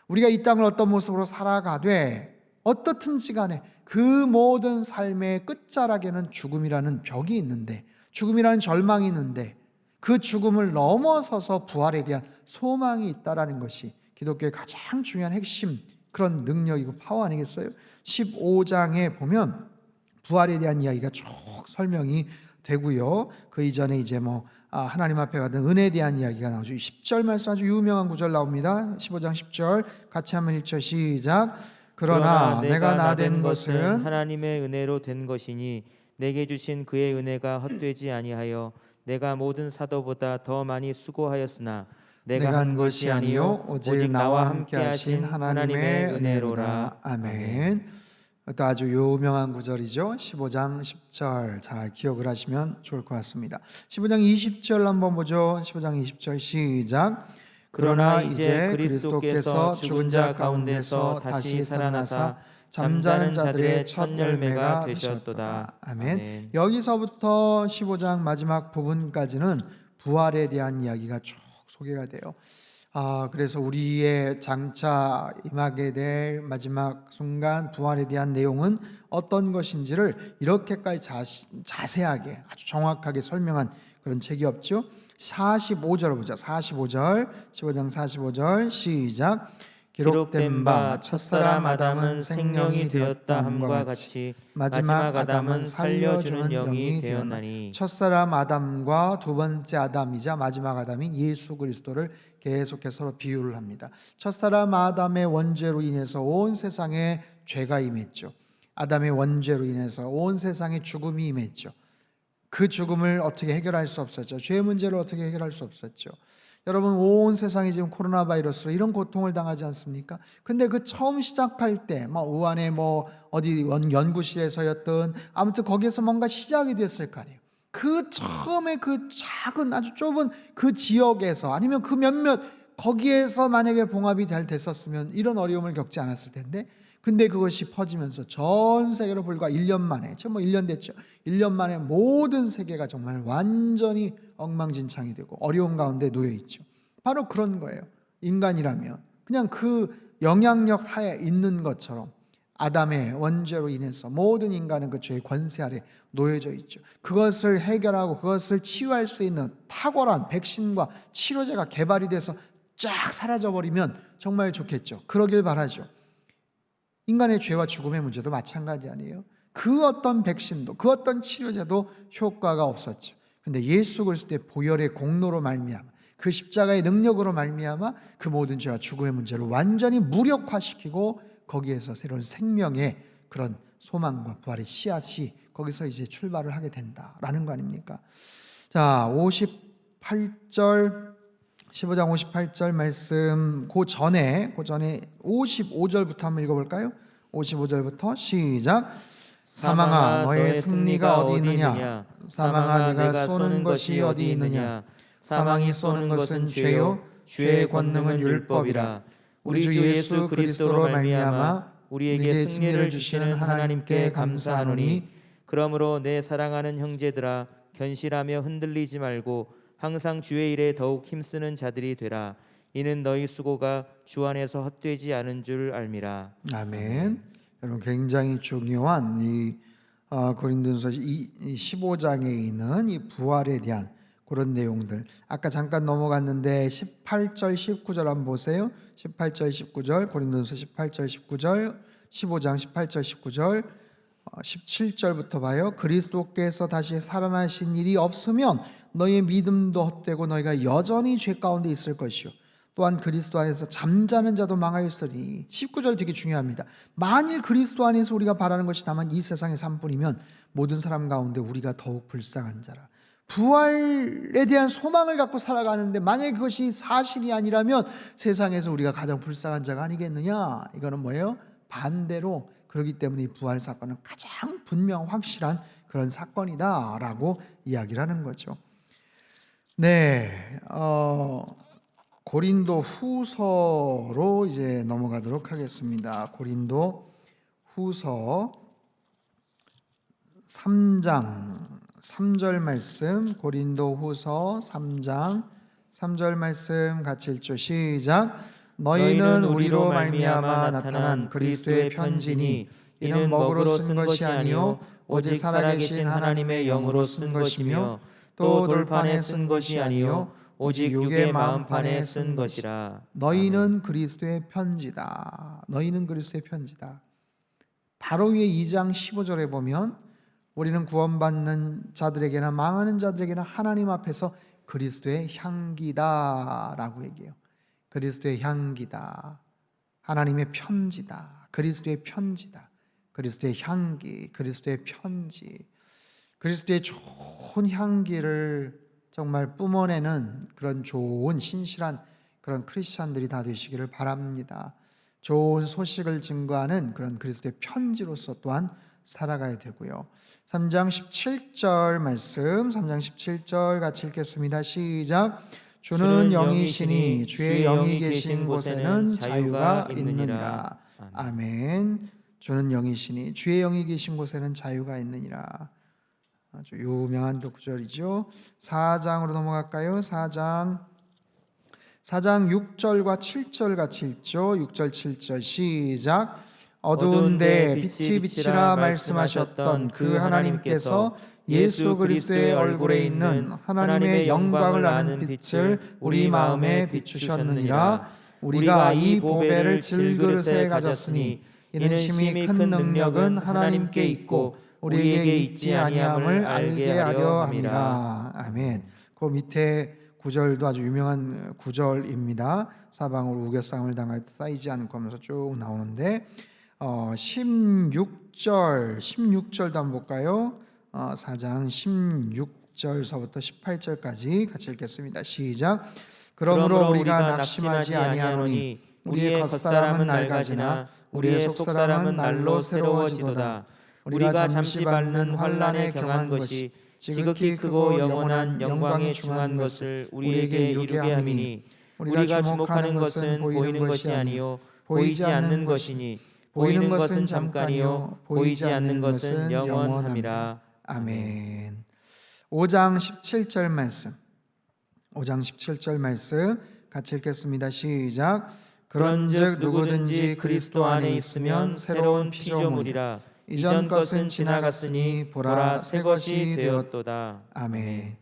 우리가 이 땅을 어떤 모습으로 살아가되 어떻든지 간에 그 모든 삶의 끝자락에는 죽음이라는 벽이 있는데 죽음이라는 절망이 있는데 그 죽음을 넘어서서 부활에 대한 소망이 있다라는 것이 기독교의 가장 중요한 핵심 그런 능력이고 파워 아니겠어요? 15장에 보면 부활에 대한 이야기가 쭉 설명이 되고요. 그 이전에 이제 하나님 앞에 받은 은혜에 대한 이야기가 나오죠. 10절 말씀 아주 유명한 구절 나옵니다. 15장 10절 같이 한번 읽죠. 시작. 그러나 내가 나 된 것은 하나님의 은혜로 된 것이니 내게 주신 그의 은혜가 헛되지 아니하여 내가 모든 사도보다 더 많이 수고하였으나 내가 한 것이 아니요 오직 나와 함께 하신 하나님의 은혜로라. 아멘. 또 아주 유명한 구절이죠. 15장 10절 잘 기억을 하시면 좋을 것 같습니다. 15장 20절 한번 보죠. 15장 20절 시작. 그러나 이제 그리스도께서 죽은 자 가운데서 다시 살아나사 잠자는 자들의 첫 열매가 되셨도다. 아멘. 여기서부터 15장 마지막 부분까지는 부활에 대한 이야기가 쭉 소개가 돼요. 그래서 우리의 장차 임하게 될 마지막 순간 부활에 대한 내용은 어떤 것인지를 이렇게까지 자세하게 아주 정확하게 설명한 그런 책이 없죠. 45절 보자. 45절 15장 45절 시작. 기록된 바 첫사람 아담은 생명이 되었다 함과 같이 마지막 아담은 살려주는 영이 되었나니. 첫사람 아담과 두 번째 아담이자 마지막 아담인 예수 그리스도를 계속해서 서로 비유를 합니다. 첫사람 아담의 원죄로 인해서 온 세상에 죄가 임했죠. 아담의 원죄로 인해서 온 세상에 죽음이 임했죠. 그 죽음을 어떻게 해결할 수 없었죠. 죄 문제를 어떻게 해결할 수 없었죠. 여러분 온 세상이 지금 코로나 바이러스로 이런 고통을 당하지 않습니까? 근데 그 처음 시작할 때 우한의 어디 연구실에서였던 아무튼 거기에서 뭔가 시작이 됐을 거 아니에요. 그 처음에 그 작은 아주 좁은 그 지역에서 아니면 그 몇몇 거기에서 만약에 봉합이 잘 됐었으면 이런 어려움을 겪지 않았을 텐데 근데 그것이 퍼지면서 전 세계로 불과 1년 만에 지금 1년 됐죠. 1년 만에 모든 세계가 정말 완전히 엉망진창이 되고 어려운 가운데 놓여 있죠. 바로 그런 거예요. 인간이라면 그냥 그 영향력 하에 있는 것처럼 아담의 원죄로 인해서 모든 인간은 그 죄의 권세 아래 놓여져 있죠. 그것을 해결하고 그것을 치유할 수 있는 탁월한 백신과 치료제가 개발이 돼서 쫙 사라져버리면 정말 좋겠죠. 그러길 바라죠. 인간의 죄와 죽음의 문제도 마찬가지 아니에요. 그 어떤 백신도 그 어떤 치료제도 효과가 없었죠. 근데 예수 그리스도의 보혈의 공로로 말미암아 그 십자가의 능력으로 말미암아 그 모든 죄와 죽음의 문제를 완전히 무력화시키고 거기에서 새로운 생명의 그런 소망과 부활의 씨앗이 거기서 이제 출발을 하게 된다라는 거 아닙니까? 자, 58절 15장 58절 말씀 그 전에 55절부터 한번 읽어볼까요? 55절부터 시작. 사망아 너의 승리가 어디 있느냐? 사망아 네가 쏘는 것이 어디 있느냐? 사망이 쏘는 것은 죄요 죄의 권능은 율법이라. 우리 주 예수 그리스도로 말미암아 우리에게 승리를 주시는 하나님께 감사하노니. 그러므로 내 사랑하는 형제들아 견실하며 흔들리지 말고 항상 주의 일에 더욱 힘쓰는 자들이 되라. 이는 너희 수고가 주 안에서 헛되지 않은 줄 알미라. 아멘. 여러분 굉장히 중요한 이 고린도전서 15장에 있는 이 부활에 대한 그런 내용들. 아까 잠깐 넘어갔는데 18절 19절 한번 보세요. 18절 19절 고린도전서 18절 19절 15장 18절 19절 17절부터 봐요. 그리스도께서 다시 살아나신 일이 없으면 너희의 믿음도 헛되고 너희가 여전히 죄 가운데 있을 것이요 또한 그리스도 안에서 잠자는 자도 망하였으니 19절 되게 중요합니다. 만일 그리스도 안에서 우리가 바라는 것이 다만 이 세상의 삶뿐이면 모든 사람 가운데 우리가 더욱 불쌍한 자라. 부활에 대한 소망을 갖고 살아가는데 만약 그것이 사실이 아니라면 세상에서 우리가 가장 불쌍한 자가 아니겠느냐. 이거는 뭐예요? 반대로 그렇기 때문에 이 부활 사건은 가장 분명 확실한 그런 사건이다라고 이야기를 하는 거죠. 네, 고린도 후서로 이제 넘어가도록 하겠습니다. 고린도 후서 3장 3절 말씀, 고린도 후서 3장 3절 말씀 같이 읽죠. 시작. 너희는 우리로 말미암아 나타난 그리스도의 편지니 이는 먹으로 쓴 것이 아니요 오직 살아계신 하나님의 영으로 쓴 것이며 또 돌판에 쓴 것이 아니요 오직 육의 마음판에 쓴 것이라. 너희는 그리스도의 편지다. 너희는 그리스도의 편지다. 바로 위에 2장 15절에 보면 우리는 구원받는 자들에게나 망하는 자들에게나 하나님 앞에서 그리스도의 향기다라고 얘기해요. 그리스도의 향기다. 하나님의 편지다. 그리스도의 편지다. 그리스도의 향기, 그리스도의 편지. 그리스도의 좋은 향기를 정말 뿜어내는 그런 좋은 신실한 그런 크리스찬들이 다 되시기를 바랍니다. 좋은 소식을 증거하는 그런 그리스도의 편지로서 또한 살아가야 되고요. 3장 17절 말씀, 3장 17절 같이 읽겠습니다. 시작. 주는 영이시니 주의 영이 계신 곳에는 자유가 있느니라. 아멘. 주는 영이시니 주의 영이 계신 곳에는 자유가 있느니라. 아주 유명한 구절이죠. 4장으로 넘어갈까요? 4장 6절과 7절 같이 읽죠. 6절 7절 시작. 어두운데 빛이 비치라 말씀하셨던 그 하나님께서 예수 그리스도의 얼굴에 있는 하나님의 영광을 아는 빛을 우리 마음에 비추셨느니라. 우리가 이 보배를 질그릇에 가졌으니 이는 심히 큰 능력은 하나님께 있고 우리에게 있지 아니함을 알게 하려 함이라. 아멘. 그 밑에 구절도 아주 유명한 구절입니다. 사방으로 우겨싸움을 당할 때 쌓이지 않고 하면서 쭉 나오는데 16절도 한번 볼까요? 4장 16절서부터 18절까지 같이 읽겠습니다. 시작. 그러므로 우리가 낙심하지 아니하노니 우리의 겉사람은 낡아지나 우리의 속사람은 날로 새로워지도다. 우리가 잠시 받는 환난에 경한 것이 지극히 크고 영원한 영광에 중한 것을 우리에게 이루게 함이니 우리가 주목하는 것은 보이는 것이 아니요 보이지 않는 것이니 보이는 것은 잠깐이요 보이지 않는 것은 영원함이라. 아멘. 5장 17절 말씀. 5장 17절 말씀 같이 읽겠습니다. 시작. 그런즉 누구든지 그리스도 안에 있으면 새로운 피조물이라. 이전 것은 지나갔으니 보라 새 것이 되었도다. 아멘.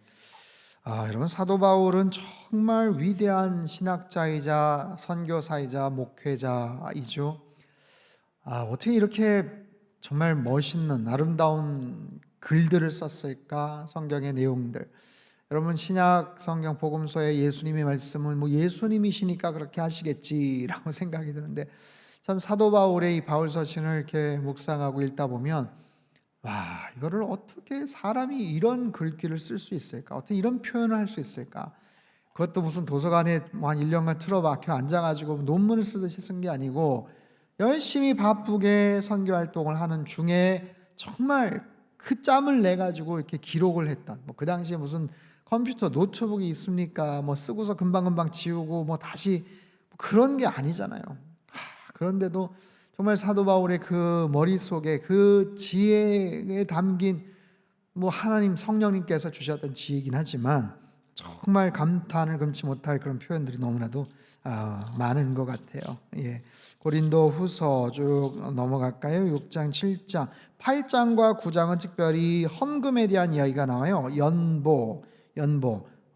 여러분 사도 바울은 정말 위대한 신학자이자 선교사이자 목회자이죠. 어떻게 이렇게 정말 멋있는 아름다운 글들을 썼을까? 성경의 내용들. 여러분 신약 성경 복음서에 예수님의 말씀은 뭐 예수님이시니까 그렇게 하시겠지라고 생각이 드는데 참 사도 바울의 이 바울 서신을 이렇게 묵상하고 읽다 보면 와, 이거를 어떻게 사람이 이런 글귀를 쓸 수 있을까? 어떻게 이런 표현을 할 수 있을까? 그것도 무슨 도서관에 한 1년간 틀어박혀 앉아가지고 논문을 쓰듯이 쓴 게 아니고 열심히 바쁘게 선교 활동을 하는 중에 정말 그 짬을 내 가지고 이렇게 기록을 했던 그 당시에 무슨 컴퓨터 노트북이 있습니까? 쓰고서 금방금방 지우고 다시 그런 게 아니잖아요. 그런데도 정말 사도 바울의 그 머릿속에 그 지혜에 담긴 하나님 성령님께서 주셨던 지혜이긴 하지만 정말 감탄을 금치 못할 그런 표현들이 너무나도 많은 것 같아요. 예. 고린도 후서 쭉 넘어갈까요? 6장, 7장, 8장과 9장은 특별히 헌금에 대한 이야기가 나와요. 연보.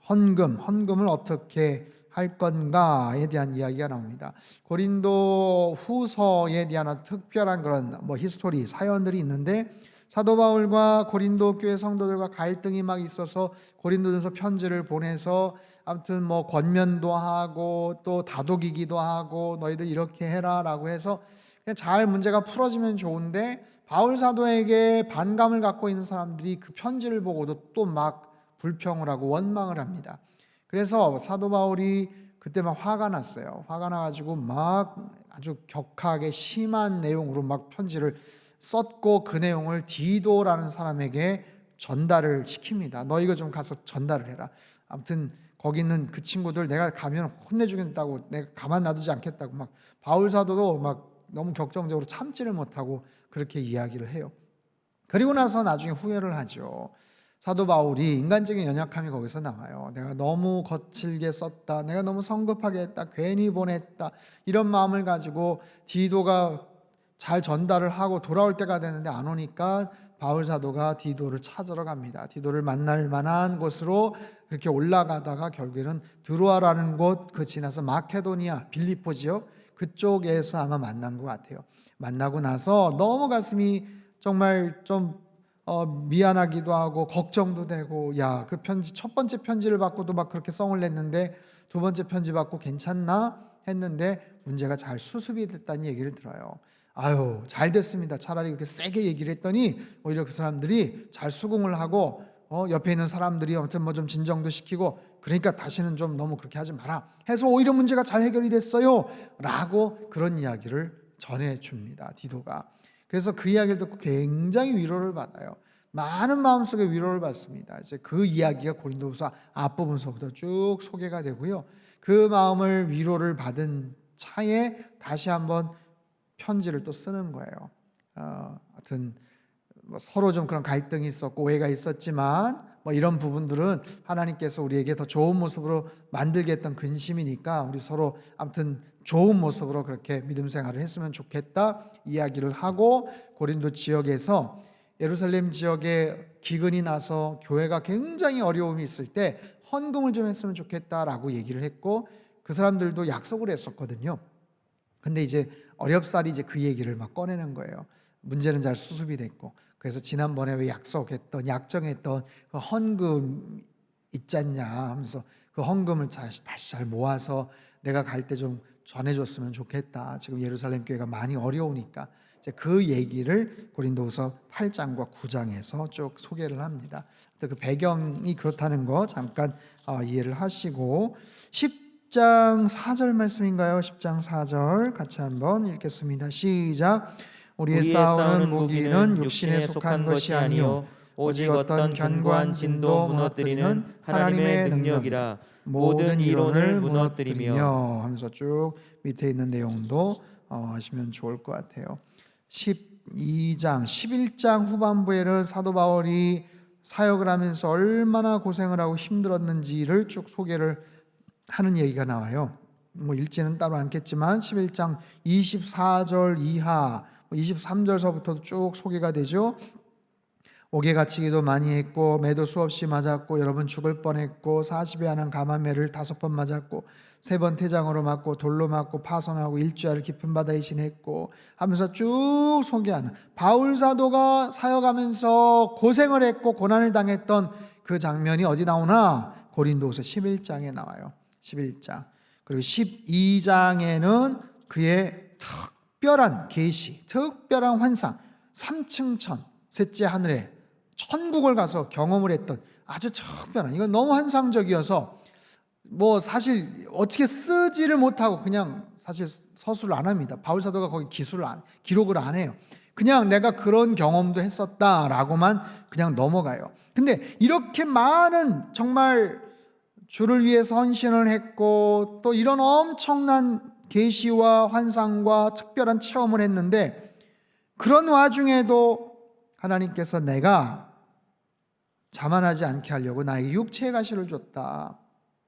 헌금을 어떻게 할 건가에 대한 이야기가 나옵니다. 고린도 후서에 대한 특별한 그런 히스토리, 사연들이 있는데 사도 바울과 고린도 교회 성도들과 갈등이 막 있어서 고린도전서 편지를 보내서 아무튼 권면도 하고 또 다독이기도 하고 너희들 이렇게 해라라고 해서 그냥 잘 문제가 풀어지면 좋은데 바울 사도에게 반감을 갖고 있는 사람들이 그 편지를 보고도 또 막 불평을 하고 원망을 합니다. 그래서 사도 바울이 그때 막 화가 났어요. 화가 나가지고 막 아주 격하게 심한 내용으로 막 편지를 썼고 그 내용을 디도라는 사람에게 전달을 시킵니다. 너 이거 좀 가서 전달을 해라. 아무튼 거기 있는 그 친구들 내가 가면 혼내주겠다고, 내가 가만 놔두지 않겠다고 막 바울 사도도 막 너무 격정적으로 참지를 못하고 그렇게 이야기를 해요. 그리고 나서 나중에 후회를 하죠. 사도 바울이 인간적인 연약함이 거기서 나와요. 내가 너무 거칠게 썼다, 내가 너무 성급하게 했다, 괜히 보냈다, 이런 마음을 가지고 디도가 잘 전달을 하고 돌아올 때가 되는데 안 오니까 바울 사도가 디도를 찾으러 갑니다. 디도를 만날 만한 곳으로 그렇게 올라가다가 결국에는 드로아라는 곳, 그 지나서 마케도니아, 빌립보 지역 그쪽에서 아마 만난 것 같아요. 만나고 나서 너무 가슴이 정말 좀 미안하기도 하고 걱정도 되고, 야, 그 편지 첫 번째 편지를 받고도 막 그렇게 썽을 냈는데 두 번째 편지 받고 괜찮나 했는데 문제가 잘 수습이 됐다는 얘기를 들어요. 아유, 잘 됐습니다. 차라리 그렇게 세게 얘기를 했더니 오히려 그 사람들이 잘 수긍을 하고 옆에 있는 사람들이 아무튼 좀 진정도 시키고, 그러니까 다시는 좀 너무 그렇게 하지 마라 해서 오히려 문제가 잘 해결이 됐어요 라고 그런 이야기를 전해줍니다, 디도가. 그래서 그 이야기를 듣고 굉장히 위로를 받아요. 많은 마음속에 위로를 받습니다. 이제 그 이야기가 고린도후서 앞부분서부터 쭉 소개가 되고요. 그 마음을 위로를 받은 차에 다시 한번 편지를 또 쓰는 거예요. 하여튼 서로 좀 그런 갈등이 있었고 오해가 있었지만 이런 부분들은 하나님께서 우리에게 더 좋은 모습으로 만들겠다는 근심이니까 우리 서로 아무튼 좋은 모습으로 그렇게 믿음 생활을 했으면 좋겠다 이야기를 하고, 고린도 지역에서 예루살렘 지역에 기근이 나서 교회가 굉장히 어려움이 있을 때 헌금을 좀 했으면 좋겠다라고 얘기를 했고, 그 사람들도 약속을 했었거든요. 근데 이제 어렵사리 이제 그 얘기를 막 꺼내는 거예요. 문제는 잘 수습이 됐고, 그래서 지난번에 왜 약정했던 그 헌금 있잖냐 하면서 그 헌금을 다시 잘 모아서 내가 갈 때 좀 전해줬으면 좋겠다. 지금 예루살렘 교회가 많이 어려우니까 이제 그 얘기를 고린도후서 8장과 9장에서 쭉 소개를 합니다. 그 배경이 그렇다는 거 잠깐 이해를 하시고, 10장 4절 말씀인가요? 10장 4절 같이 한번 읽겠습니다. 시작. 우리의 싸우는 무기는 육신에 속한 것이 아니요 오직 어떤 견고한 진도 무너뜨리는 하나님의 능력이라. 모든 이론을 무너뜨리며 하면서 쭉 밑에 있는 내용도 하시면 좋을 것 같아요. 12장, 11장 후반부에는 사도 바울이 사역을 하면서 얼마나 고생을 하고 힘들었는지를 쭉 소개를 하는 얘기가 나와요. 읽지는 따로 않겠지만 11장 24절 이하 23절서부터 쭉 소개가 되죠. 옥에 갇히기도 많이 했고 매도 수없이 맞았고 여러 번 죽을 뻔했고 40에 한한 가마매를 5번 맞았고 3번 태장으로 맞고 돌로 맞고 파손하고 일주야를 깊은 바다에 지냈고 하면서 쭉 소개하는, 바울 사도가 사역하면서 고생을 했고 고난을 당했던 그 장면이 어디 나오나? 고린도후서 11장에 나와요. 11장. 그리고 12장에는 그의 특별한 계시, 특별한 환상, 3층 천, 셋째 하늘에 천국을 가서 경험을 했던 아주 특별한, 이건 너무 환상적이어서 사실 어떻게 쓰지를 못하고 그냥 사실 서술을 안 합니다. 바울 사도가 거기 기록을 안 해요. 그냥 내가 그런 경험도 했었다라고만 그냥 넘어가요. 근데 이렇게 많은 정말 주를 위해서 헌신을 했고 또 이런 엄청난 계시와 환상과 특별한 체험을 했는데, 그런 와중에도 하나님께서 내가 자만하지 않게 하려고 나에게 육체의 가시를 줬다.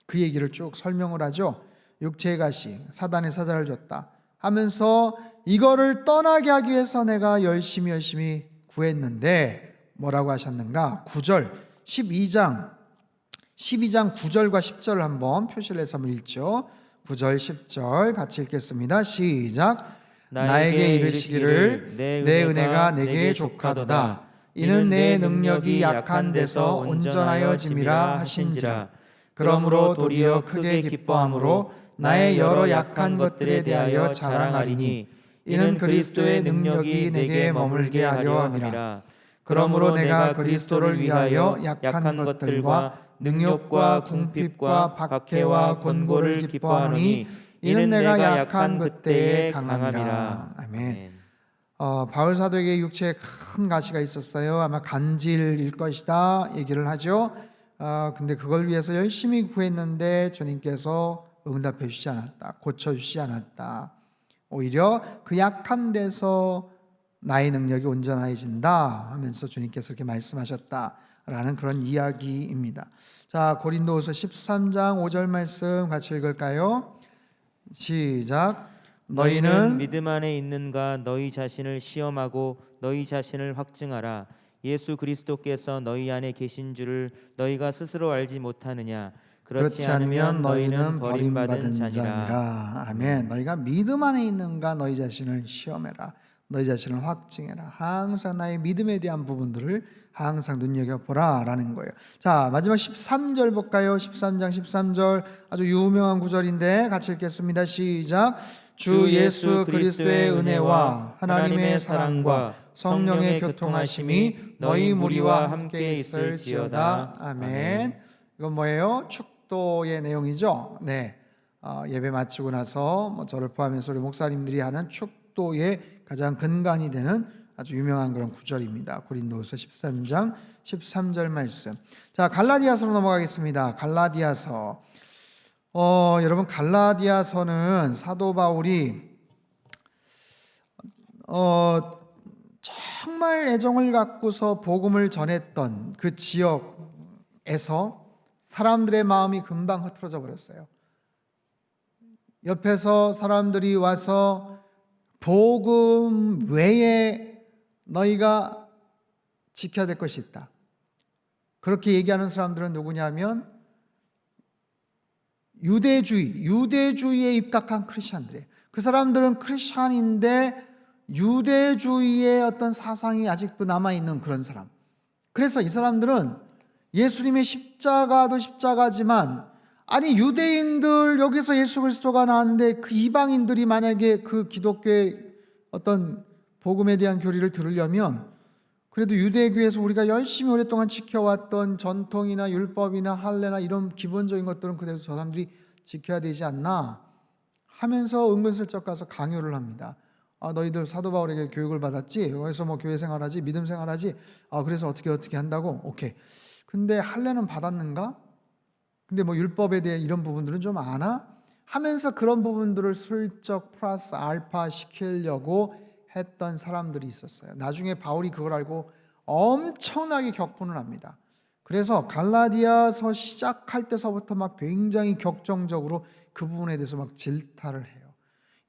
그 얘기를 쭉 설명을 하죠. 육체의 가시, 사단의 사자를 줬다 하면서 이거를 떠나게 하기 위해서 내가 열심히 구했는데 뭐라고 하셨는가? 9절 12장 12장 9절과 10절을 한번 표시를 해서 한번 읽죠. 9절 10절 같이 읽겠습니다. 시작. 나에게 이르시기를 내 은혜가 내게 족하도다. 이는 내 능력이 약한 데서 온전하여 짐이라 하신지라. 그러므로 도리어 크게 기뻐함으로 나의 여러 약한 것들에 대하여 자랑하리니 이는 그리스도의 능력이 내게 머물게 하려 함이라. 그러므로 내가 그리스도를 위하여 약한 것들과 능력과 궁핍과 박해와 곤고를 기뻐하노니 이는 내가 약한 그때에 강함이라. 아멘. 바울 사도에게 육체에 큰 가시가 있었어요. 아마 간질일 것이다 얘기를 하죠. 근데 그걸 위해서 열심히 구했는데 주님께서 응답해 주시지 않았다. 고쳐 주시지 않았다. 오히려 그 약한 데서 나의 능력이 온전해진다 하면서 주님께서 이렇게 말씀하셨다라는 그런 이야기입니다. 자, 고린도후서 13장 5절 말씀 같이 읽을까요? 시작. 너희는 믿음 안에 있는가 너희 자신을 시험하고 너희 자신을 확증하라. 예수 그리스도께서 너희 안에 계신 줄을 너희가 스스로 알지 못하느냐. 그렇지 않으면 너희는 버림받은 자니라. 아멘. 너희가 믿음 안에 있는가 너희 자신을 시험해라. 너희 자신을 확증해라. 항상 나의 믿음에 대한 부분들을 항상 눈여겨보라 라는 거예요. 자, 마지막 13절 볼까요? 13장 13절 아주 유명한 구절인데 같이 읽겠습니다. 시작. 주 예수 그리스도의 은혜와 하나님의 사랑과 성령의 교통하심이 너희 무리와 함께 있을지어다. 아멘. 이건 뭐예요? 축도의 내용이죠. 네, 예배 마치고 나서 저를 포함해서 우리 목사님들이 하는 축도의 가장 근간이 되는 아주 유명한 그런 구절입니다. 고린도후서 13장 13절 말씀. 자, 갈라디아서로 넘어가겠습니다. 갈라디아서. 여러분, 갈라디아서는 사도 바울이 정말 애정을 갖고서 복음을 전했던 그 지역에서 사람들의 마음이 금방 흐트러져 버렸어요. 옆에서 사람들이 와서 복음 외에 너희가 지켜야 될 것이 있다. 그렇게 얘기하는 사람들은 누구냐면 유대주의에 입각한 크리스천들이에요. 그 사람들은 크리스천인데 유대주의의 어떤 사상이 아직도 남아있는 그런 사람. 그래서 이 사람들은 예수님의 십자가도 십자가지만 아니 유대인들 여기서 예수 그리스도가 나왔는데 그 이방인들이 만약에 그 기독교의 어떤 복음에 대한 교리를 들으려면 그래도 유대교에서 우리가 열심히 오랫동안 지켜왔던 전통이나 율법이나 할례나 이런 기본적인 것들은 그래도 저 사람들이 지켜야 되지 않나 하면서 은근슬쩍 가서 강요를 합니다. 너희들 사도 바울에게 교육을 받았지? 거기서 뭐 교회 생활하지? 믿음 생활하지? 그래서 어떻게 한다고? 오케이. 근데 할례는 받았는가? 근데 뭐 율법에 대해 이런 부분들은 좀 아나? 하면서 그런 부분들을 슬쩍 플러스 알파 시키려고 했던 사람들이 있었어요. 나중에 바울이 그걸 알고 엄청나게 격분을 합니다. 그래서 갈라디아서 시작할 때서부터 막 굉장히 격정적으로 그 부분에 대해서 막 질타를 해요.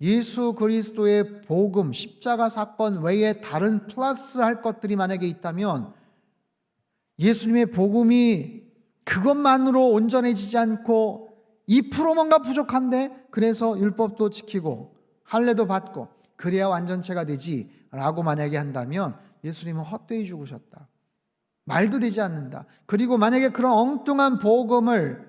예수 그리스도의 복음, 십자가 사건 외에 다른 플러스 할 것들이 만약에 있다면 예수님의 복음이 그것만으로 온전해지지 않고 2% 뭔가 부족한데 그래서 율법도 지키고 할례도 받고 그래야 완전체가 되지 라고 만약에 한다면 예수님은 헛되이 죽으셨다. 말도 되지 않는다. 그리고 만약에 그런 엉뚱한 복음을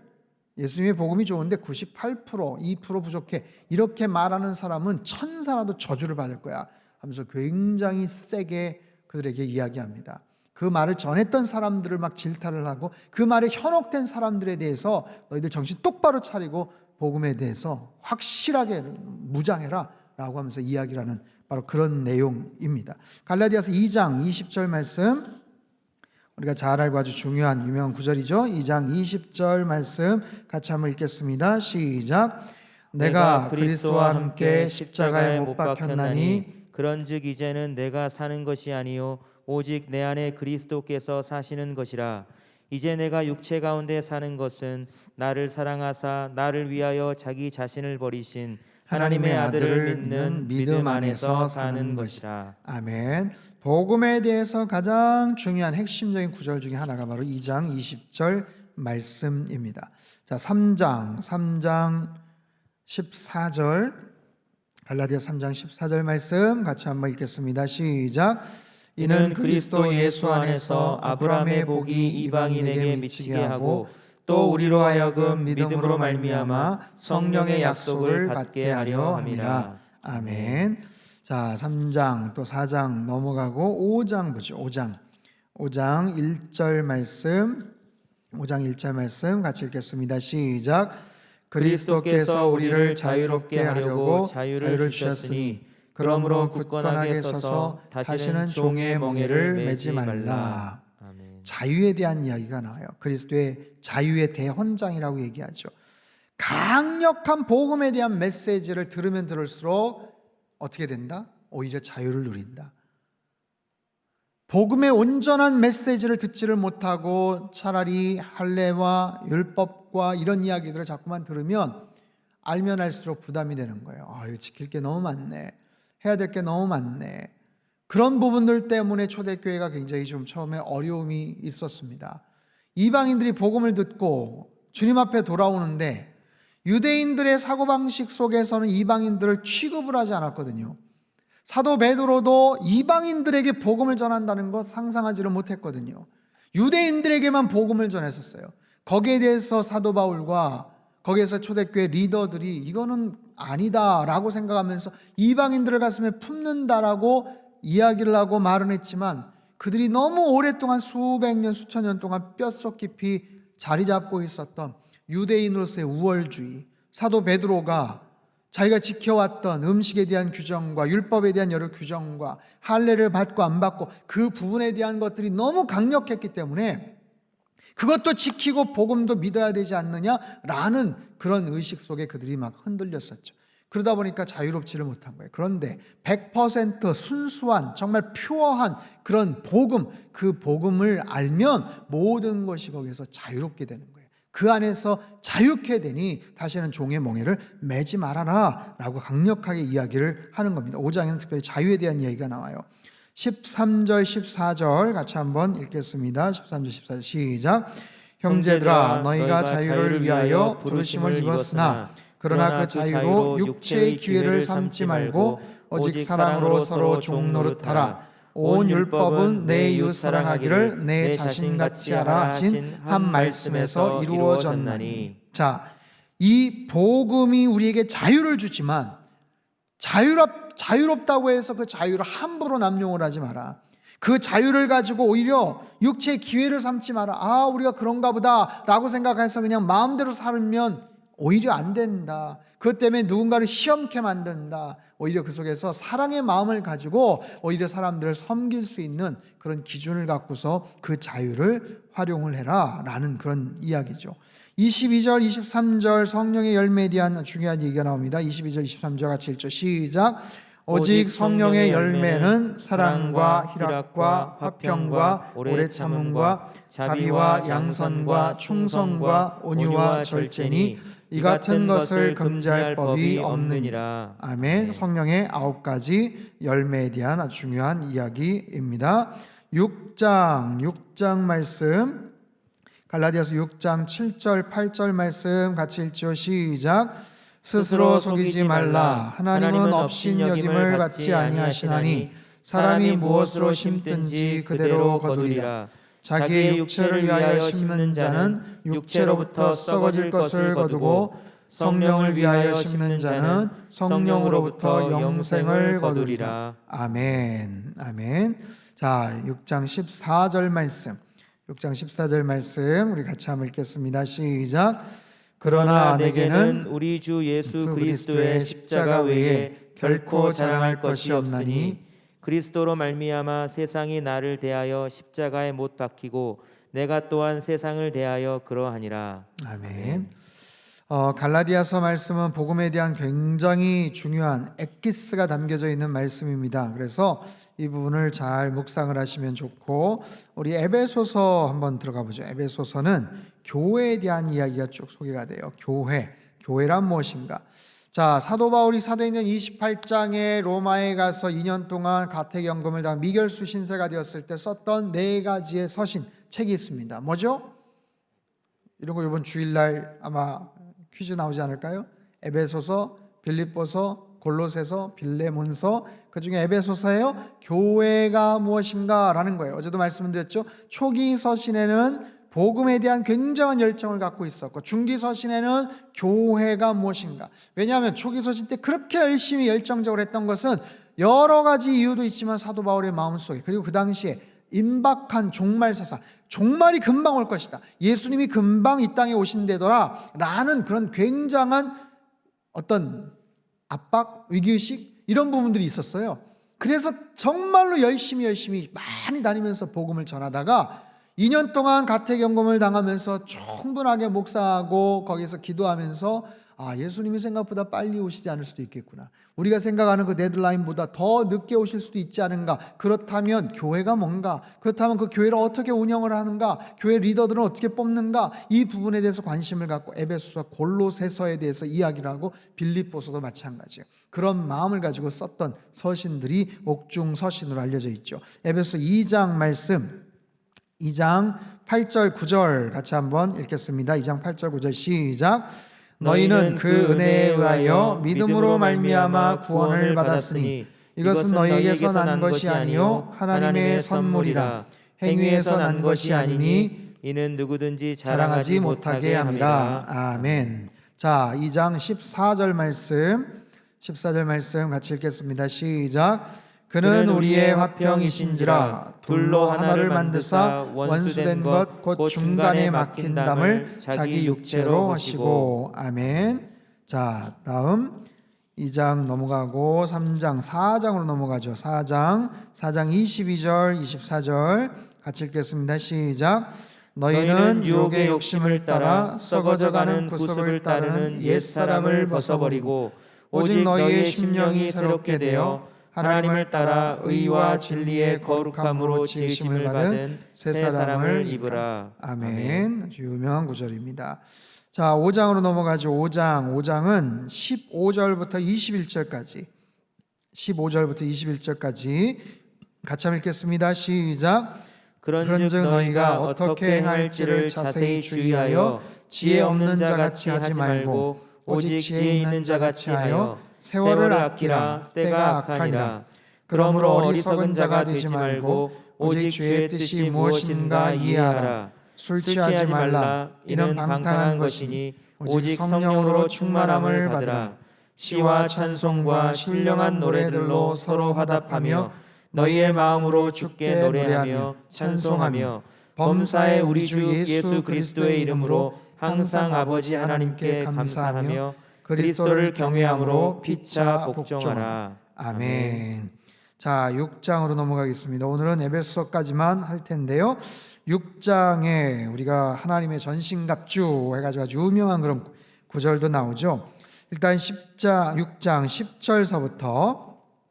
예수님의 복음이 좋은데 98%, 2% 부족해 이렇게 말하는 사람은 천사라도 저주를 받을 거야 하면서 굉장히 세게 그들에게 이야기합니다. 그 말을 전했던 사람들을 막 질타를 하고 그 말에 현혹된 사람들에 대해서 너희들 정신 똑바로 차리고 복음에 대해서 확실하게 무장해라 라고 하면서 이야기를 하는 바로 그런 내용입니다. 갈라디아서 2장 20절 말씀 우리가 잘 알고 아주 중요한 유명한 구절이죠. 2장 20절 말씀 같이 한번 읽겠습니다. 시작. 내가 그리스도와 함께 십자가에 못 박혔나니 그런즉 이제는 내가 사는 것이 아니요 오직 내 안에 그리스도께서 사시는 것이라. 이제 내가 육체 가운데 사는 것은 나를 사랑하사 나를 위하여 자기 자신을 버리신 하나님의 아들을 믿는 믿음 안에서 사는 것이라. 아멘. 복음에 대해서 가장 중요한 핵심적인 구절 중에 하나가 바로 2장 20절 말씀입니다. 자, 3장 14절, 갈라디아 3장 14절 말씀 같이 한번 읽겠습니다. 시작. 이는 그리스도 예수 안에서 아브라함의 복이 이방인에게 미치게 하고 또 우리로 하여금 믿음으로 말미암아 성령의 약속을 받게 하려 함이라. 아멘. 자, 3장 또 4장 넘어가고 5장 보죠. 5장 1절 말씀, 5장 1절 말씀 같이 읽겠습니다. 시작. 그리스도께서 우리를 자유롭게 하려고 자유를 주셨으니 그러므로 굳건하게 서서 다시는 종의 멍에를 매지 말라. 아멘. 자유에 대한 이야기가 나와요. 그리스도의 자유의 대헌장이라고 얘기하죠. 강력한 복음에 대한 메시지를 들으면 들을수록 어떻게 된다? 오히려 자유를 누린다. 복음의 온전한 메시지를 듣지를 못하고 차라리 할례와 율법과 이런 이야기들을 자꾸만 들으면 알면 알수록 부담이 되는 거예요. 이거 지킬 게 너무 많네. 해야 될 게 너무 많네. 그런 부분들 때문에 초대교회가 굉장히 좀 처음에 어려움이 있었습니다. 이방인들이 복음을 듣고 주님 앞에 돌아오는데 유대인들의 사고방식 속에서는 이방인들을 취급을 하지 않았거든요. 사도 베드로도 이방인들에게 복음을 전한다는 것 상상하지를 못했거든요. 유대인들에게만 복음을 전했었어요. 거기에 대해서 사도 바울과 거기에서 초대교회 리더들이 이거는 아니다라고 생각하면서 이방인들을 가슴에 품는다라고 이야기를 하고 말은 했지만 그들이 너무 오랫동안 수백 년 수천 년 동안 뼛속 깊이 자리 잡고 있었던 유대인으로서의 우월주의, 사도 베드로가 자기가 지켜왔던 음식에 대한 규정과 율법에 대한 여러 규정과 할례를 받고 안 받고 그 부분에 대한 것들이 너무 강력했기 때문에 그것도 지키고 복음도 믿어야 되지 않느냐라는 그런 의식 속에 그들이 막 흔들렸었죠. 그러다 보니까 자유롭지를 못한 거예요. 그런데 100% 순수한 정말 퓨어한 그런 복음, 그 복음을 알면 모든 것이 거기서 자유롭게 되는 거예요. 그 안에서 자유케 되니 다시는 종의 멍에를 매지 말아라 라고 강력하게 이야기를 하는 겁니다. 5장에는 특별히 자유에 대한 이야기가 나와요. 13절 14절 같이 한번 읽겠습니다. 13절 14절 시작. 형제들아 너희가 자유를 위하여 부르심을 입었으나 그러나 그 자유로 육체의 기회를 삼지 말고 오직 사랑으로 서로 종노릇하라. 온 율법은 내 이웃 사랑하기를 내 자신같이 하라 하신 한 말씀에서 이루어졌나니. 자, 이 복음이 우리에게 자유를 주지만 자유롭다고 해서 그 자유를 함부로 남용을 하지 마라. 그 자유를 가지고 오히려 육체의 기회를 삼지 마라. 우리가 그런가 보다 라고 생각해서 그냥 마음대로 살면 오히려 안 된다. 그것 때문에 누군가를 시험케 만든다. 오히려 그 속에서 사랑의 마음을 가지고 오히려 사람들을 섬길 수 있는 그런 기준을 갖고서 그 자유를 활용을 해라 라는 그런 이야기죠. 22절 23절 성령의 열매에 대한 중요한 얘기가 나옵니다. 22절 23절 같이 읽죠. 시작. 오직 성령의 열매는 사랑과 희락과 화평과 오래 참음과 자비와 양선과 충성과 온유와 절제니 이 같은 것을 금지할 법이 없느니라. 아멘. 성령의 9가지 열매에 대한 아주 중요한 이야기입니다. 6장 말씀, 갈라디아서 6장 7절 8절 말씀 같이 읽죠. 시작. 스스로 속이지 말라. 하나님은 업신 여김을 받지 아니하시나니 사람이 무엇으로 심든지 그대로 거두리라. 자기의 육체를 위하여 심는 자는 육체로부터 썩어질 것을 거두고 성령을 위하여 심는 자는 성령으로부터 영생을 거두리라. 아멘. 아멘. 자, 6장 14절 말씀. 6장 14절 말씀 우리 같이 한번 읽겠습니다. 시작. 그러나 내게는 우리 주 예수 그리스도의 십자가 외에 결코 자랑할 것이 없으니 그리스도로 말미암아 세상이 나를 대하여 십자가에 못 박히고 내가 또한 세상을 대하여 그러하니라. 아멘. 갈라디아서 말씀은 복음에 대한 굉장히 중요한 엑기스가 담겨져 있는 말씀입니다. 그래서 이 부분을 잘 묵상을 하시면 좋고, 우리 에베소서 한번 들어가 보죠. 에베소서는 교회에 대한 이야기가 쭉 소개가 돼요. 교회란 무엇인가? 자, 사도 바울이 사도행전 28장에 로마에 가서 2년 동안 가택연금을 당한 미결수 신세가 되었을 때 썼던 4가지의 서신 책이 있습니다. 뭐죠? 이런 거 이번 주일날 아마 퀴즈 나오지 않을까요? 에베소서, 빌립보서, 골로새서, 빌레몬서, 그중에 에베소서예요. 교회가 무엇인가 라는 거예요. 어제도 말씀드렸죠. 초기 서신에는 복음에 대한 굉장한 열정을 갖고 있었고, 중기 서신에는 교회가 무엇인가. 왜냐하면 초기 서신 때 그렇게 열심히 열정적으로 했던 것은 여러 가지 이유도 있지만 사도 바울의 마음속에, 그리고 그 당시에 임박한 종말 세상, 종말이 금방 올 것이다, 예수님이 금방 이 땅에 오신대더라 라는 그런 굉장한 어떤 압박, 위기의식, 이런 부분들이 있었어요. 그래서 정말로 열심히 많이 다니면서 복음을 전하다가 2년 동안 가택연금을 당하면서 충분하게 목사하고 거기서 기도하면서 예수님이 생각보다 빨리 오시지 않을 수도 있겠구나, 우리가 생각하는 그 데드라인보다 더 늦게 오실 수도 있지 않은가, 그렇다면 교회가 뭔가, 그렇다면 그 교회를 어떻게 운영을 하는가, 교회 리더들은 어떻게 뽑는가, 이 부분에 대해서 관심을 갖고 에베소서, 골로새서에 대해서 이야기를 하고, 빌립보서도 마찬가지예요. 그런 마음을 가지고 썼던 서신들이 옥중 서신으로 알려져 있죠. 에베소 2장 말씀, 2장 8절 9절 같이 한번 읽겠습니다. 2장 8절 9절 시작. 너희는 그 은혜에 의하여 믿음으로 말미암아 구원을 받았으니 이것은 너희에게서 난 것이 아니요 하나님의 선물이라. 행위에서 난 것이 아니니 이는 누구든지 자랑하지 못하게 함이라. 아멘. 자, 2장 14절 말씀 같이 읽겠습니다. 시작. 그는 우리의 화평이신지라 둘로 하나를 만드사 원수된 것 곧 중간에 막힌 담을 자기 육체로 하시고. 아멘. 자, 다음 2장 넘어가고 3장 4장으로 넘어가죠. 4장 22절 24절 같이 읽겠습니다. 시작. 너희는 유혹의 욕심을 따라 썩어져가는 구습을 따르는 옛사람을 벗어버리고 오직 너희의 심령이 새롭게 되어 하나님을 따라 의와 진리의 거룩함으로 지으심을 받은 새 사람을 입으라. 아멘. 아주 유명한 구절입니다. 자, 5장으로 넘어가죠. 5장은 15절부터 21절까지 같이 한번 읽겠습니다. 시작. 그런즉 너희가 어떻게 행할지를 자세히 주의하여 지혜 없는 자같이 하지 말고 오직 지혜 있는 자같이 하여 세월을 아끼라. 때가 악하니라. 그러므로 어리석은 자가 되지 말고 오직 주의 뜻이 무엇인가 이해하라. 술 취하지 말라. 이는 방탕한 것이니 오직 성령으로 충만함을 받으라. 시와 찬송과 신령한 노래들로 서로 화답하며 너희의 마음으로 주께 노래하며 찬송하며 범사에 우리 주 예수 그리스도의 이름으로 항상 아버지 하나님께 감사하며 그리스도를 경외함으로 피차 복종하라. 아멘. 자, 6장으로 넘어가겠습니다. 오늘은 에베소서까지만 할 텐데요. 6장에 우리가 하나님의 전신갑주 해가지고 아주 유명한 그런 구절도 나오죠. 일단 6장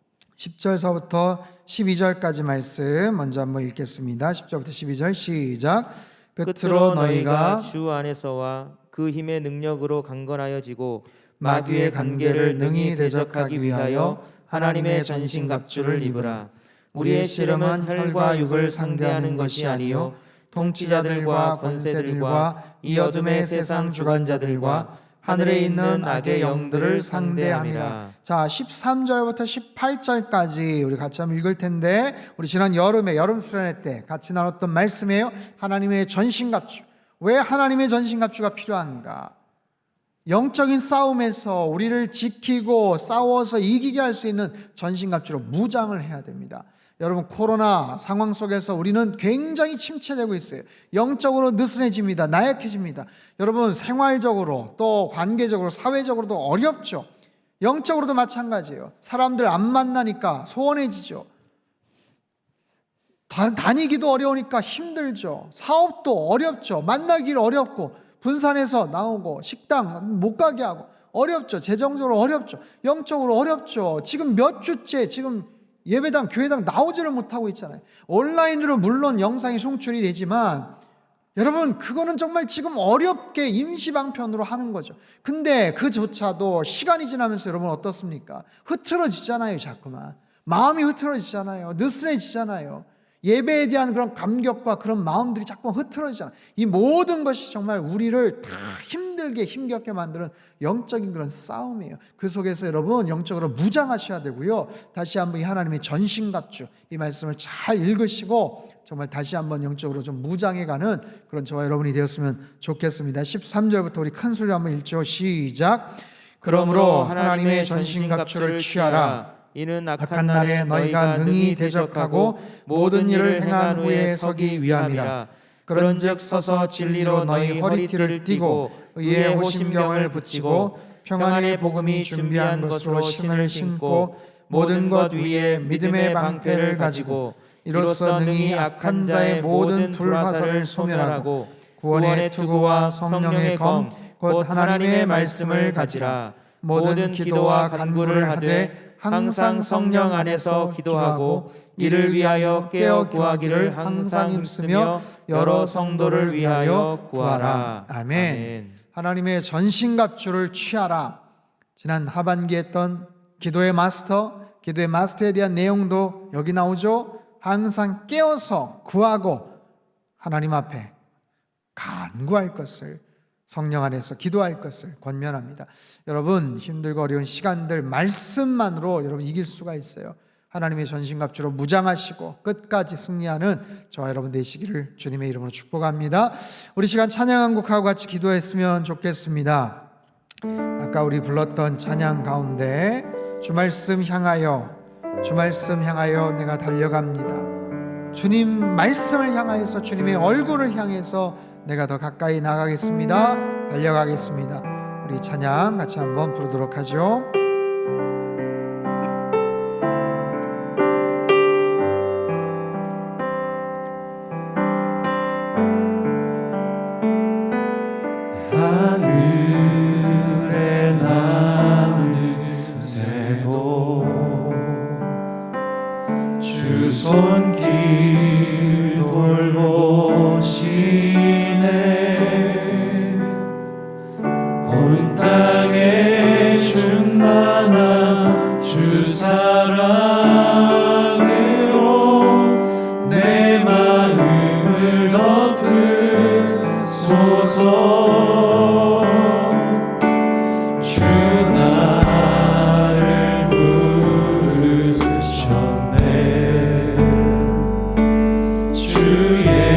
10절서부터 12절까지 말씀 먼저 한번 읽겠습니다. 10절부터 12절 시작. 끝으로 너희가 주 안에서와 그 힘의 능력으로 강건하여지고 마귀의 관계를 능히 대적하기 위하여 하나님의 전신갑주를 입으라. 우리의 씨름은 혈과 육을 상대하는 것이 아니요 통치자들과 권세들과 이 어둠의 세상 주관자들과 하늘에 있는 악의 영들을 상대함이라. 자, 13절부터 18절까지 우리 같이 한번 읽을 텐데, 우리 지난 여름 수련회 때 같이 나눴던 말씀이에요. 하나님의 전신갑주. 왜 하나님의 전신갑주가 필요한가? 영적인 싸움에서 우리를 지키고 싸워서 이기게 할 수 있는 전신갑주로 무장을 해야 됩니다. 여러분, 코로나 상황 속에서 우리는 굉장히 침체되고 있어요. 영적으로 느슨해집니다. 나약해집니다. 여러분, 생활적으로 또 관계적으로 사회적으로도 어렵죠. 영적으로도 마찬가지예요. 사람들 안 만나니까 소원해지죠. 다니기도 어려우니까 힘들죠. 사업도 어렵죠. 만나기를 어렵고 분산해서 나오고 식당 못 가게 하고 어렵죠. 재정적으로 어렵죠. 영적으로 어렵죠. 지금 몇 주째 지금 예배당, 교회당 나오지를 못하고 있잖아요. 온라인으로 물론 영상이 송출이 되지만 여러분, 그거는 정말 지금 어렵게 임시방편으로 하는 거죠. 근데 그조차도 시간이 지나면서 여러분 어떻습니까? 흐트러지잖아요. 자꾸만 마음이 흐트러지잖아요. 느슨해지잖아요. 예배에 대한 그런 감격과 그런 마음들이 자꾸 흐트러지잖아. 이 모든 것이 정말 우리를 다 힘들게 힘겹게 만드는 영적인 그런 싸움이에요. 그 속에서 여러분 영적으로 무장하셔야 되고요. 다시 한번 이 하나님의 전신갑주 이 말씀을 잘 읽으시고 정말 다시 한번 영적으로 좀 무장해가는 그런 저와 여러분이 되었으면 좋겠습니다. 13절부터 우리 큰 소리로 한번 읽죠. 시작. 그러므로 하나님의 전신갑주를 취하라. 이는 악한 날에 너희가 능히 대적하고 모든 일을 행한 후에 서기 위함이라. 그런즉 서서 진리로 너희 허리띠를 띠고 의의 호심경을 붙이고 평안의 복음이 준비한 것으로 신을 신고 모든 것 위에 믿음의 방패를 가지고 이로써 능히 악한 자의 모든 불화살을 소멸하고 구원의 투구와 성령의 검 곧 하나님의 말씀을 가지라. 모든 기도와 간구를 하되 항상 성령 안에서 기도하고 이를 위하여 깨어 구하기를 항상 힘쓰며 여러 성도를 위하여 구하라. 아멘. 하나님의 전신갑주를 취하라. 지난 하반기에 했던 기도의 마스터에 대한 내용도 여기 나오죠. 항상 깨어서 구하고 하나님 앞에 간구할 것을, 성령 안에서 기도할 것을 권면합니다. 여러분 힘들고 어려운 시간들 말씀만으로 여러분 이길 수가 있어요. 하나님의 전신갑주로 무장하시고 끝까지 승리하는 저와 여러분 되시기를 주님의 이름으로 축복합니다. 우리 시간 찬양 한 곡하고 같이 기도했으면 좋겠습니다. 아까 우리 불렀던 찬양 가운데 주 말씀 향하여 내가 달려갑니다. 주님 말씀을 향하여서 주님의 얼굴을 향해서 내가 더 가까이 나가겠습니다. 달려가겠습니다. 우리 찬양 같이 한번 부르도록 하죠. 하늘에 나는 새도 주 손길 돌보시네. 온 땅에 충만한 주 사랑으로 내 마음을 덮으소서. 주 나를 부르셨네. 주의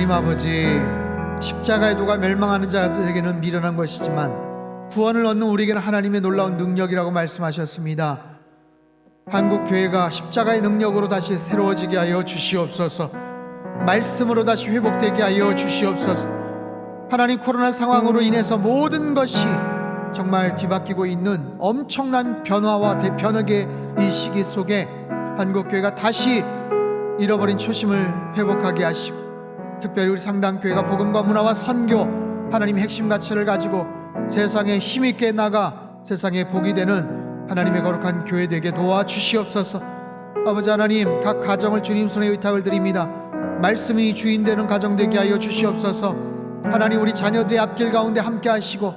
하나님 아버지, 십자가의 도가 멸망하는 자들에게는 미련한 것이지만 구원을 얻는 우리에게는 하나님의 놀라운 능력이라고 말씀하셨습니다. 한국교회가 십자가의 능력으로 다시 새로워지게 하여 주시옵소서. 말씀으로 다시 회복되게 하여 주시옵소서. 하나님, 코로나 상황으로 인해서 모든 것이 정말 뒤바뀌고 있는 엄청난 변화와 대변혁의 이 시기 속에 한국교회가 다시 잃어버린 초심을 회복하게 하시고, 특별히 우리 상당교회가 복음과 문화와 선교, 하나님의 핵심 가치를 가지고 세상에 힘있게 나가 세상에 복이 되는 하나님의 거룩한 교회 되게 도와주시옵소서. 아버지 하나님, 각 가정을 주님 손에 의탁을 드립니다. 말씀이 주인 되는 가정 되게 하여 주시옵소서. 하나님, 우리 자녀들의 앞길 가운데 함께 하시고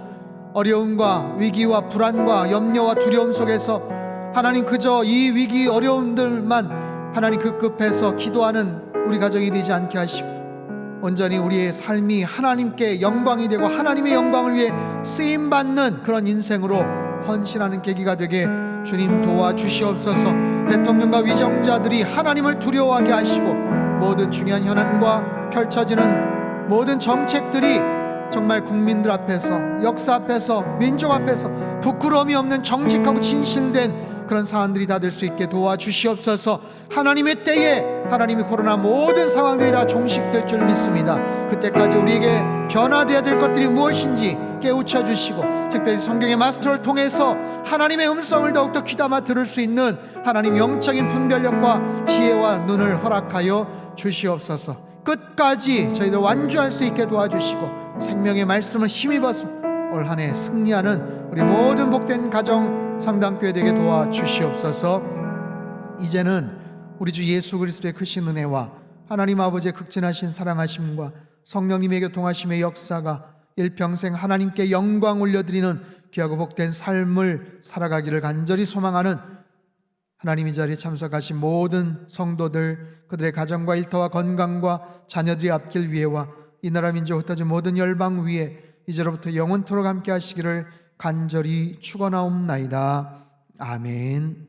어려움과 위기와 불안과 염려와 두려움 속에서 하나님, 그저 이 위기 어려움들만 하나님 급급해서 기도하는 우리 가정이 되지 않게 하시고 온전히 우리의 삶이 하나님께 영광이 되고 하나님의 영광을 위해 쓰임받는 그런 인생으로 헌신하는 계기가 되게 주님 도와주시옵소서. 대통령과 위정자들이 하나님을 두려워하게 하시고 모든 중요한 현안과 펼쳐지는 모든 정책들이 정말 국민들 앞에서, 역사 앞에서, 민족 앞에서 부끄러움이 없는 정직하고 진실된 그런 사안들이 다 될 수 있게 도와주시옵소서. 하나님의 때에 하나님의 코로나 모든 상황들이 다 종식될 줄 믿습니다. 그때까지 우리에게 변화되어야 될 것들이 무엇인지 깨우쳐 주시고, 특별히 성경의 마스터를 통해서 하나님의 음성을 더욱더 귀담아 들을 수 있는 하나님 영적인 분별력과 지혜와 눈을 허락하여 주시옵소서. 끝까지 저희들 완주할 수 있게 도와주시고 생명의 말씀을 힘입어서 올 한 해 승리하는 우리 모든 복된 가정 상당교회 되게 도와주시옵소서. 이제는 우리 주 예수 그리스도의 크신 은혜와 하나님 아버지의 극진하신 사랑하심과 성령님의 교통하심의 역사가 일평생 하나님께 영광 올려드리는 귀하고 복된 삶을 살아가기를 간절히 소망하는 하나님, 이 자리에 참석하신 모든 성도들, 그들의 가정과 일터와 건강과 자녀들의 앞길 위에와 이 나라 민족 흩어진 모든 열방 위에 이제로부터 영원토록 함께 하시기를 간절히 축원하옵나이다. 아멘.